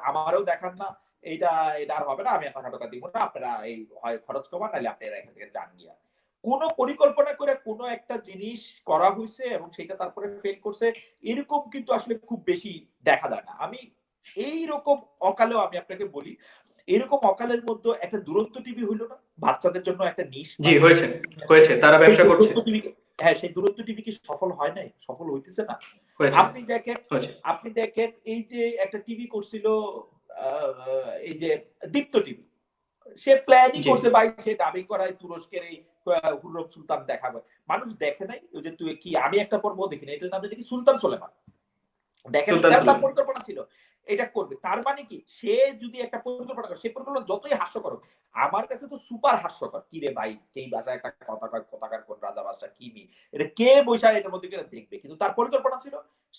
আমারও দেখান না, এইটা এটা আর হবে না, আমি আর টাকা দিব না, আপনারা এই হয় খরচ কমান নাহলে আপনারা এখান থেকে যান গিয়া। কোনো পরিকল্পনা করে কোনো একটা জিনিস করা হয়েছে এবং সেটা তারপরে ফেল করছে, এরকম কিন্তু আসলে খুব বেশি দেখা যায় না। আমি এইরকম অকালেও আমি আপনাকে বলি, এরকম অকালের মধ্যে একটা দুরন্ত টিভি হইলো না বাচ্চাদের জন্য একটা নিশ, জি হয়েছে, হয়েছে, তারা ব্যবসা করছে। হ্যাঁ সেই দুরন্ত টিভি কি সফল হয় নাই? সফল হইতেছে না। হয়েছে, আপনি দেখেন, হয়েছে। আপনি দেখেন এই যে একটা টিভি করছিল এই যে দীপ্ত টিভি, সে প্ল্যানই জি করছে ভাই, সে ডাবিং করায় তুরস্কের এই হুররম সুলতান দেখাবে, মানুষ দেখে নাই। ওই যে তুই কি আমি একটা পর্ব দেখিনি, এটার নাম দেখি সুলতান সোলেমান, দেখেন সুলতান তার সুলেমান। পরিকল্পনা ছিল এটা করবে। তার মানে কি, সে যদি একটা পরিকল্পনা করে, সেই পরিকল্পনা যতই হাস্যকর, আমার কাছে তো সুপার হাস্যকর, কি রে ভাই এই ভাষায় একটা কথা কয়, কথাকার কোন রাজা বাদশা কি মি, এটা কে বৈশাখ এটার মধ্যে কেন দেখবে, কিন্তু তার পরিকল্পনা ছিল,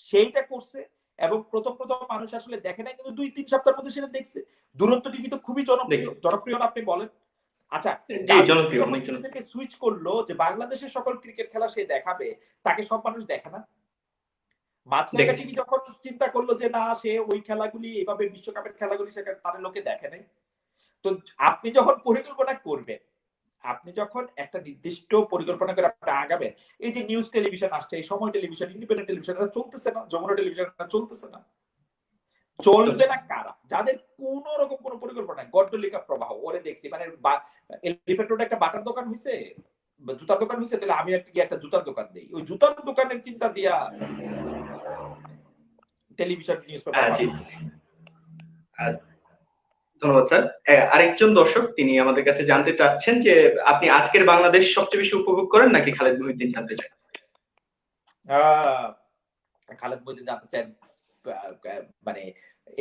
সেইটা করছে। এবং প্রথম প্রথম মানুষ আসলে দেখে নাই, কিন্তু 2-3 সপ্তাহের মধ্যে সেটা দেখছে। দুরন্ত টিভি তো খুবই জনপ্রিয়, দেখছি। জনপ্রিয় না আপনি বলেন? আচ্ছা, জি, জনপ্রিয়, অনেক জনপ্রিয়। থেকে সুইচ করলো যে বাংলাদেশের সকল ক্রিকেট খেলা সে দেখাবে, তাকে সব মানুষ দেখে না। মাছরাঙ্গা দেখেছি। টিভি যখন চিন্তা করলো যে না, সে ওই খেলাগুলি এভাবে বিশ্বকাপের খেলাগুলি সেখানে তার লোকে দেখে নাই। তো আপনি যখন পরিকল্পনা করবেন, আপনি যখন একটা নির্দিষ্ট পরিকল্পনা করে আপনি আগাবেন, এই যে নিউজ টেলিভিশন আসছে, এই সময় টেলিভিশন, ইন্ডিপেন্ডেন্ট টেলিভিশন, এটা চলতেছে না, যমুনা টেলিভিশন চলতেছে না। চলবে না কারা? যাদের কোন রকম কোন পরিকল্পনা নাই, গড্ডলিকা প্রবাহ ওরে দেখছি, মানে এলিফ্যান্ট রোডে একটা বাটার দোকান হইছে, জুতার দোকান হইছে, তাহলে আমি একটা জুতার দোকান দেই, ওই জুতার দোকানের চিন্তা দিয়া টেলিভিশন নিউজ পেপার। জি, ধন্যবাদ স্যার। আরেকজন দর্শক তিনি আমাদের কাছে জানতে চাচ্ছেন যে আপনি আজকের বাংলাদেশ সবচেয়ে বেশি উপভোগ করেন নাকি খালেদ মহিউদ্দিন জানতে চান? খালেদ মহিউদ্দিন জানতে চান, মানে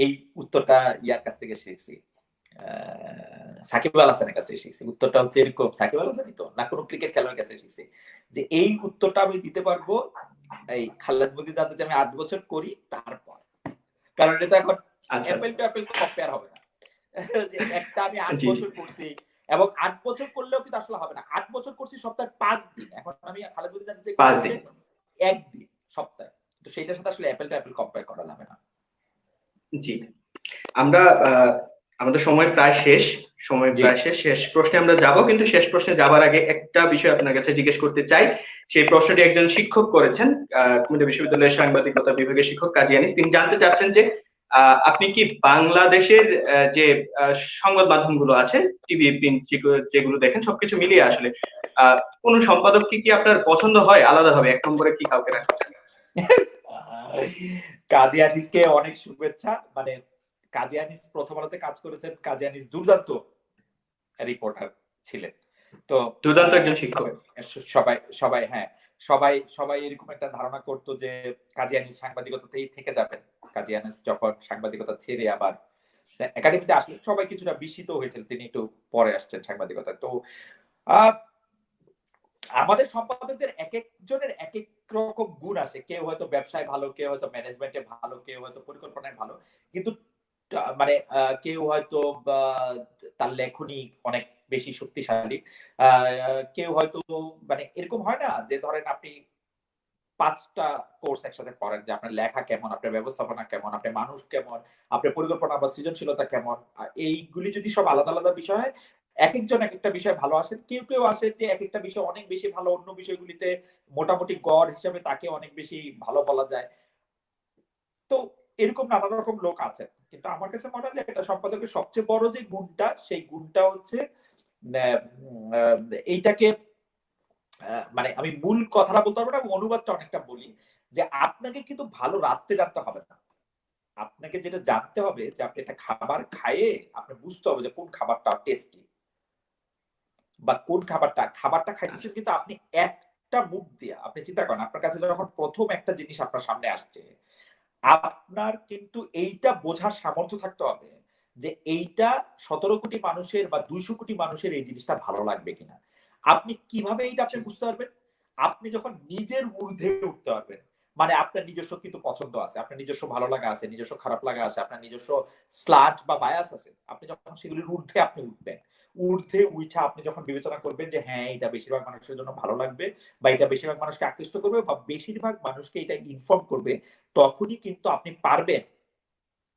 এই উত্তরটা ইয়ার কাছ থেকে শিখছি, সাকিব আল হাসানের কাছে শিখছি। উত্তরটা হচ্ছে এরকম, সাকিব আল হাসানই তো না, কোনো ক্রিকেট খেলোয়াড়ের কাছে শিখছি যে এই উত্তরটা আমি দিতে পারবো এই খালেদ মহিউদ্দিন জানতে চাই আমি 8 বছর করি তারপর, কারণ এটা এখন অ্যাপেল টু অ্যাপেল কম্পেয়ার হবে না। যে একটা আমি 8 বছর করছি, এবং 8 বছর করলেও কিন্তু আসলে হবে না। 8 বছর করছি সপ্তাহে 5 দিন, এখন আমি খালেদ মহিউদ্দিন জানতে চাই 5 দিন, একদিন সপ্তাহে, তো সেটার সাথে আসলে অ্যাপেল টু অ্যাপেল কম্পেয়ার করা যাবে না। জি। আমরা আমাদের সময় প্রায় শেষ, শেষ প্রশ্নে আমরা যাব, কিন্তু শেষ প্রশ্নে যাবার আগে একটা বিষয় আপনার কাছে জিজ্ঞেস করতে চাই। সেই প্রশ্নটি একজন শিক্ষক করেছেন, কুমিল্লা বিশ্ববিদ্যালয়ের সাংবাদিকতা বিভাগের শিক্ষক কাজী আনিস। তিনি জানতে চাচ্ছেন যে আপনি কি বাংলাদেশের যে সংবাদ মাধ্যমগুলো আছে, টিভি, প্রিন্ট, যেগুলো দেখেন সবকিছু মিলিয়ে আসলে কোন সম্পাদক কি আপনার পছন্দ হয় আলাদাভাবে, এক নম্বরে কি কাউকে রাখতে চান? কাজী আনিসকে অনেক শুভেচ্ছা। মানে কাজী আনিস প্রথম আলোতে কাজ করেছেন, কাজী আনিস দুর্দান্ত রিপোর্টার ছিলেন। তো দুর্দান্ত একজন শিক্ষক। সবাই সবাই হ্যাঁ, সবাই সবাই এরকম একটা ধারণা করতো যে কাজী আনিস সাংবাদিকতাতেই থেকে যাবেন। কাজী আনিস যখন সাংবাদিকতা ছেড়ে আবার একাডেমিতে আসলেন, সবাই কিছুটা বিস্মিত হয়েছিল, তিনি একটু পরে আসছেন সাংবাদিকতা। তো আমাদের সম্পাদকদের এক একজনের এক এক রকম গুণ আছে, কেউ হয়তো ব্যবসায় ভালো, কেউ হয়তো ম্যানেজমেন্টে ভালো, কেউ হয়তো পরিকল্পনায় ভালো, কিন্তু মানে কেউ হয়তো তার লেখনী অনেক বেশি শক্তিশালী, কেউ হয়তো মানে এরকম হয় না যে ধরেন আপনি 5টা কোর্স একসাথে করেন, যে আপনার লেখা কেমন, আপনার ব্যবস্থাপনা কেমন, আপনার মানুষ কেমন, আপনার পরিকল্পনা বা সৃজনশীলতা কেমন, এইগুলি যদি সব আলাদা আলাদা বিষয় হয়, এক একজন এক একটা বিষয় ভালো আসেন, কেউ কেউ আসে যে এক একটা বিষয় অনেক বেশি ভালো, অন্য বিষয়গুলিতে মোটামুটি গড় হিসাবে তাকে অনেক বেশি ভালো বলা যায়। তো এরকম নানা রকম লোক আছেন, কিন্তু আমার কাছে মনে হয় যে এটা সম্পাদকের সবচেয়ে বড় যে গুণটা, সেই গুণটা হচ্ছে এইটাকে মানে আমি মূল কথাটা বলতে পারবো না, অনুবাদটা অনেকটা বলি, যে আপনাকে কিন্তু ভালো রাঁধতে জানতে হবে না। আপনাকে যেটা জানতে হবে যে আপনি একটা খাবার খাইয়ে আপনার বুঝতে হবে যে কোন খাবারটা টেস্টি, বা কোন খাবারটা খাইতেছেন, কিন্তু আপনি একটা মুখ দিয়ে আপনি চিন্তা করেন, আপনার কাছে যখন প্রথম একটা জিনিস আপনার সামনে আসছে, আপনার কিন্তু এইটা বোঝার সামর্থ্য থাকতে হবে যে এইটা 17 কোটি মানুষের বা 200 কোটি মানুষের এই জিনিসটা ভালো লাগবে কিনা। আপনি কিভাবে এইটা আপনি বুঝতে পারবেন? আপনি যখন নিজের ঊর্ধ্বে উঠতে পারবেন, মানে আপনার নিজস্ব কিন্তু পছন্দ আছে, আপনার নিজস্ব ভালো লাগা আছে, নিজস্ব খারাপ লাগা আছে, আপনার নিজস্ব স্লাট বা বায়াস আছে, আপনি যখন সেগুলির ঊর্ধ্বে আপনি উঠবেন, ঊর্ধ্বে উঠা আপনি যখন বিবেচনা করবেন যে হ্যাঁ, এটা বেশিরভাগ মানুষের জন্য ভালো লাগবে, বা এটা বেশিরভাগ মানুষকে আকৃষ্ট করবে, বা বেশিরভাগ মানুষকে এটা ইনফর্ম করবে, তখনই কিন্তু আপনি পারবেন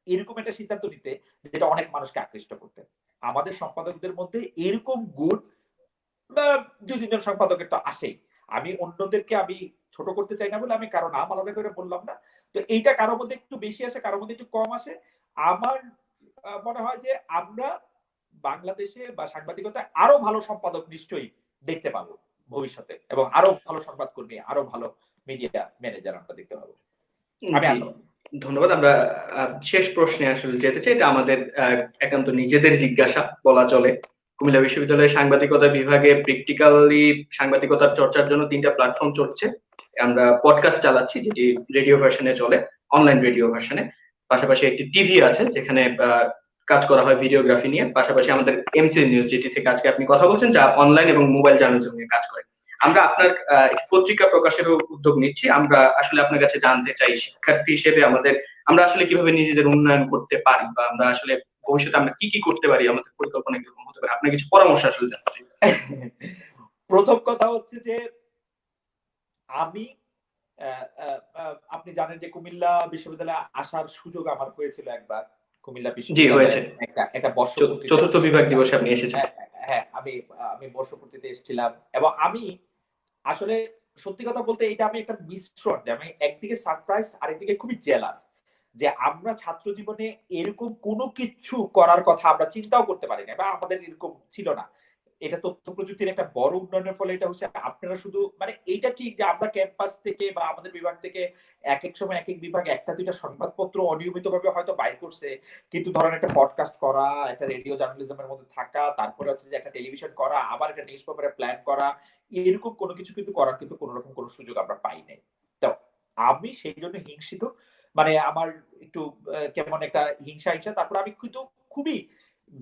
এরকম একটা সিদ্ধান্ত নিতে যেটা অনেক মানুষকে আকৃষ্ট করতে। আমাদের সম্পাদকদের মধ্যে এরকম গুণ বা 2-3 জন সম্পাদকের তো আসেই। আমি অন্যদেরকে আমি ছোট করতে চাই না বলে আমি কারো নাম আলাদা করে বললাম না। তো এইটা কারো মধ্যে একটু বেশি আসে, কারো মধ্যে একটু কম আসে। আমার মনে হয় যে আমরা বাংলাদেশে বা সাংবাদিকতায় আরো ভালো সম্পাদক নিশ্চয়ই দেখতে পাবো ভবিষ্যতে, এবং আরো ভালো সংবাদকর্মী, আরো ভালো মিডিয়া ম্যানেজার আমরা দেখতে পাবো। আমি আশাবাদী। ধন্যবাদ। আমরা শেষ প্রশ্নে আসলে যেতে চাই, এটা আমাদের একান্ত নিজেদের জিজ্ঞাসা বলা চলে। কুমিল্লা বিশ্ববিদ্যালয়ের সাংবাদিকতা বিভাগে প্র্যাকটিক্যালি সাংবাদিকতার চর্চার জন্য 3টা প্ল্যাটফর্ম চলছে। আমরা পডকাস্ট চালাচ্ছি, যেটি রেডিও ভার্সনে চলে, অনলাইন রেডিও ভার্সনে। পাশাপাশি একটি টিভি আছে যেখানে কাজ করা হয় ভিডিওগ্রাফি নিয়ে। পাশাপাশি আমাদের এমসি নিউজ, যেটি থেকে আজকে আপনি কথা বলছেন, যা অনলাইন এবং মোবাইল জার্নালিজম নিয়ে কাজ করে। আমরা আপনার পত্রিকা প্রকাশের উদ্যোগ নিচ্ছি। আমরা আসলে আপনার কাছে জানতে চাই, শিক্ষার্থী হিসেবে আমরা আসলে কিভাবে নিজেদের উন্নয়ন করতে পারি, বা আমরা আসলে ভবিষ্যতে আমরা কি কি করতে পারি, আমাদের পরিকল্পনা কিরকম হতে পারে, আপনি আপনার কিছু পরামর্শ আসলে জানতে চাই। প্রথম কথা হচ্ছে যে আমি আপনি জানেন যে কুমিল্লা বিশ্ববিদ্যালয়ে আসার সুযোগ আমার হয়েছিল একবার। কুমিল্লা জি, হয়েছে। বিশ্ববিদ্যালয়ের একটা বর্ষপূর্তিতে চতুর্থ বিভাগ দিবসে আপনি এসেছেন। হ্যাঁ, হ্যাঁ, আমি বর্ষপূর্তিতে এসেছিলাম এবং আমি আসলে সত্যি কথা বলতে এটা আমি একটা মিশ্রণ যে আমি একদিকে সারপ্রাইজড আরেকদিকে খুবই জেলাস যে আমরা ছাত্র জীবনে এরকম কোনো কিছু করার কথা আমরা চিন্তাও করতে পারি না বা আমাদের এরকম ছিল না। এটা তথ্য প্রযুক্তির একটা বড় উন্নয়নের ফলে এটা হচ্ছে আপনারা শুধু মানে এইটা ঠিক যে আমরা ক্যাম্পাস থেকে বা আমাদের বিভাগ থেকে একেক সময় একেক বিভাগ একটা দুইটা সংবাদপত্র অনিয়মিতভাবে হয়তো বাইর করছে। কিন্তু ধরেন একটা পডকাস্ট করা, একটা রেডিও জার্নালিজমের মধ্যে থাকা, তারপরে হচ্ছে যে একটা টেলিভিশন করা, আবার একটা নিউজ পেপারে প্ল্যান করা, এরকম কোনো কিছু কিন্তু করার কিন্তু কোন রকম কোনো সুযোগ আমরা পাই নাই। তো আমি সেই জন্য হিংসিত। মানে আমার একটু কেমন একটা হিংসা হিংসা। তারপর আমি কিন্তু খুবই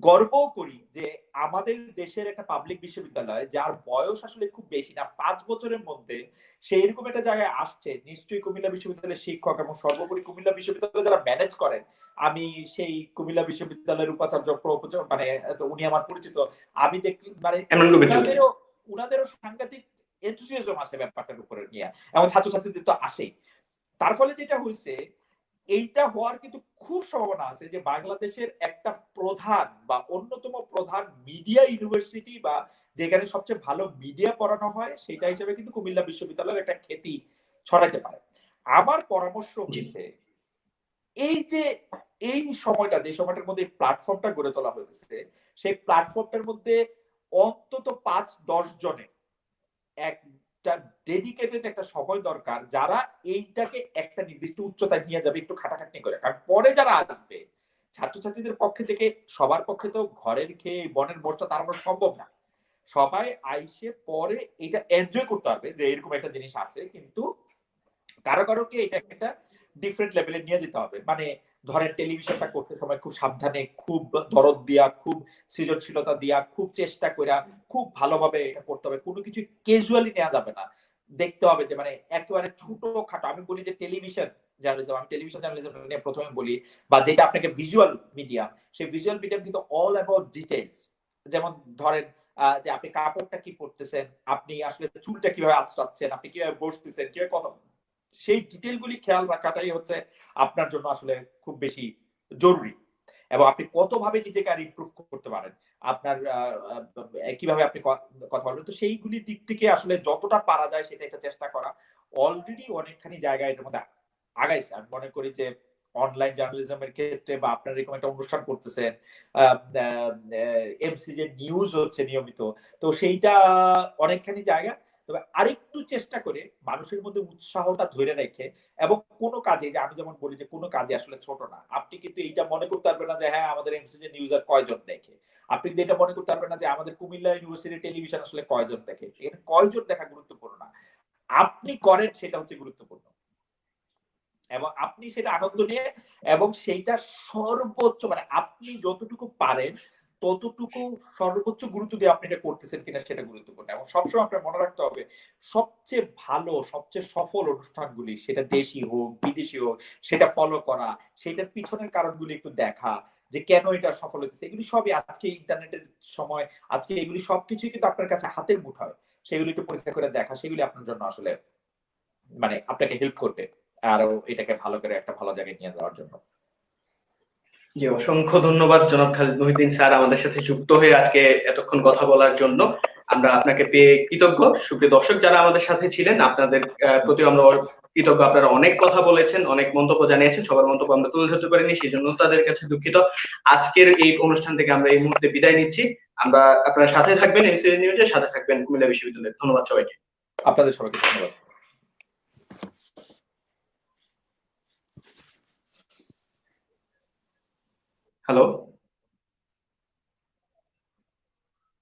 গর্বও করি যে আমাদের দেশের একটা পাবলিক বিশ্ববিদ্যালয় যার বয়স আসলে খুব বেশি না ৫ বছরের মধ্যে সে এরকম একটা জায়গায় আসছে। নিশ্চয়ই কুমিল্লা বিশ্ববিদ্যালয়ের শিক্ষক এবং সর্বোপরি কুমিল্লা বিশ্ববিদ্যালয় যারা ম্যানেজ করেন, আমি সেই কুমিল্লা বিশ্ববিদ্যালয়ের উপাচার্য মানে উনি আমার পরিচিত। আমি দেখি মানে উনাদেরও সাংঘাতিক এনথুসিয়াজম আছে ব্যাপারটার উপরে নিয়ে এবং ছাত্রছাত্রীদের তো আসেই। তার ফলে যেটা হয়েছে এইটা হওয়ার কিন্তু খুব সম্ভাবনা আছে যে বাংলাদেশের একটা প্রধান বা অন্যতম প্রধান মিডিয়া ইউনিভার্সিটি বা যেখানে সবচেয়ে ভালো মিডিয়া পড়ানো হয় সেটা হিসেবে কিন্তু কুমিল্লা বিশ্ববিদ্যালয়ের একটা খ্যাতি ছড়াইতে পারে। আমার পরামর্শ হচ্ছে এই যে এই সময়টা যে সময়টার মধ্যে প্ল্যাটফর্মটা গড়ে তোলা হয়েছে সেই প্ল্যাটফর্মটার মধ্যে অন্তত ৫-১০ জনের একটা ডেডিকেটেড একটা সময় দরকার যারা এইটাকে একটা নির্দিষ্ট উচ্চতায় নিয়ে যাবে একটু খাটাখাটনি করে। কারণ পরে যারা আসবে ছাত্রছাত্রীদের পক্ষে থেকে সবার পক্ষে তো ঘরের খেয়ে বনের মোষটা তাড়ানো সম্ভব না। সবাই আইসে পরে এটা এনজয় করতে পারবে যে এরকম একটা জিনিস আছে, কিন্তু কারো কারোকে এটা একটা ডিফারেন্ট লেভেলে নিয়ে যেতে হবে। মানে ধরেন টেলিভিশনটা করতে সময় খুব সাবধানে, খুব দরদ দিয়া, খুব সৃজনশীলতা দিয়া, খুব চেষ্টা কইরা, খুব ভালোভাবে এটা করতে হবে। কোনো কিছু ক্যাজুয়ালি নেওয়া যাবে না। দেখতে হবে যে মানে একেবারে ছোটখাটো আমি বলি যে টেলিভিশন জার্নালিজম, আমি টেলিভিশন জার্নালিজম নিয়ে প্রথমে বলি বা যেটা আপনাকে ভিজুয়াল মিডিয়াম, সেই ভিজুয়াল মিডিয়াম কিন্তু অল অ্যাবাউট ডিটেইলস। যেমন ধরেন যে আপনি কাপড়টা কি পরতেছেন, আপনি আসলে চুলটা কিভাবে আঁচড়াচ্ছেন, আপনি কিভাবে বসতেছেন, কিভাবে কথা সেই ডিটেইল গুলি খেয়াল রাখাটাই হচ্ছে আপনার জন্য আসলে খুব বেশি জরুরি। এবং আপনি কতভাবে নিজেকে আর ইমপ্রুভ করতে পারেন, আপনার কিভাবে আপনি কথা বলবেন, তো সেইগুলি দিক থেকে আসলে যতটা পারা যায় সেটা একটা চেষ্টা করা। অলরেডি অনেকখানি জায়গায় এটার মধ্যে আগাইছে। আমি মনে করি যে অনলাইন জার্নালিজমের ক্ষেত্রে বা আপনার এরকম একটা অনুষ্ঠান করতেছেন, এমসিজে নিউজ হচ্ছে নিয়মিত, তো সেইটা অনেকখানি জায়গা। তবে আরেকটু চেষ্টা করে মানুষের মধ্যে উৎসাহটা ধরে রেখে এবং কোনো কাজে, যে আমি যেমন বলি যে কোনো কাজে আসলে ছোট না। আপনি কিন্তু এইটা মনে করতে পারবেন না যে হ্যাঁ আমাদের এমসিজে নিউজ আর কয়জন দেখে। আপনি কিন্তু এটা মনে করতে পারবেন না যে আমাদের কুমিল্লা ইউনিভার্সিটি টেলিভিশন আসলে কয়জন দেখে। এটা কয়জন দেখা গুরুত্বপূর্ণ না। আপনি করেন সেটা হচ্ছে গুরুত্বপূর্ণ। এবং আপনি সেটা আনন্দ নিয়ে এবং সেইটা সর্বোচ্চ মানে আপনি যতটুকু পারেন ততটুকু সর্বোচ্চ গুরুত্ব দিয়ে আপনি এটা করতেছেন কিনা সেটা গুরুত্বপূর্ণ। এবং সবসময় আপনার মনে রাখতে হবে সবচেয়ে ভালো সবচেয়ে সফল অনুষ্ঠানগুলি সেটা দেশি হোক বিদেশি হোক সেটা ফলো করা, সেটার পিছনের কারণগুলি একটু দেখা যে কেন এটা সফল হচ্ছে। এগুলি সবই আজকে ইন্টারনেটের সময়, আজকে এগুলি সবকিছুই কিন্তু আপনার কাছে হাতের মুঠোয়। সেগুলি একটু পরীক্ষা করে দেখা, সেগুলি আপনার জন্য আসলে মানে আপনাকে হেল্প করবে আরো এটাকে ভালো করে একটা ভালো জায়গায় নিয়ে যাওয়ার জন্য। জি, অসংখ্য ধন্যবাদ জনাব খালিদ মহিউদ্দিন স্যার আমাদের সাথে যুক্ত হয়ে আজকে এতক্ষণ কথা বলার জন্য। আমরা আপনাকে পেয়ে কৃতজ্ঞ। সুপ্রিয় দর্শক যারা আমাদের সাথে ছিলেন আপনাদের প্রতি আমরা কৃতজ্ঞ। আপনারা অনেক কথা বলেছেন, অনেক মন্তব্য জানিয়েছেন, সবার মন্তব্য আমরা তুলে ধরতে পারিনি, সেই জন্য তাদের কাছে দুঃখিত। আজকের এই অনুষ্ঠান থেকে আমরা এই মুহূর্তে বিদায় নিচ্ছি। আমরা আপনারা সাথে থাকবেন এমসিজি নিউজের সাথে থাকবেন কুমিল্লা বিশ্ববিদ্যালয়ের। ধন্যবাদ সবাইকে। আপনাদের সবাইকে ধন্যবাদ। হ্যালো।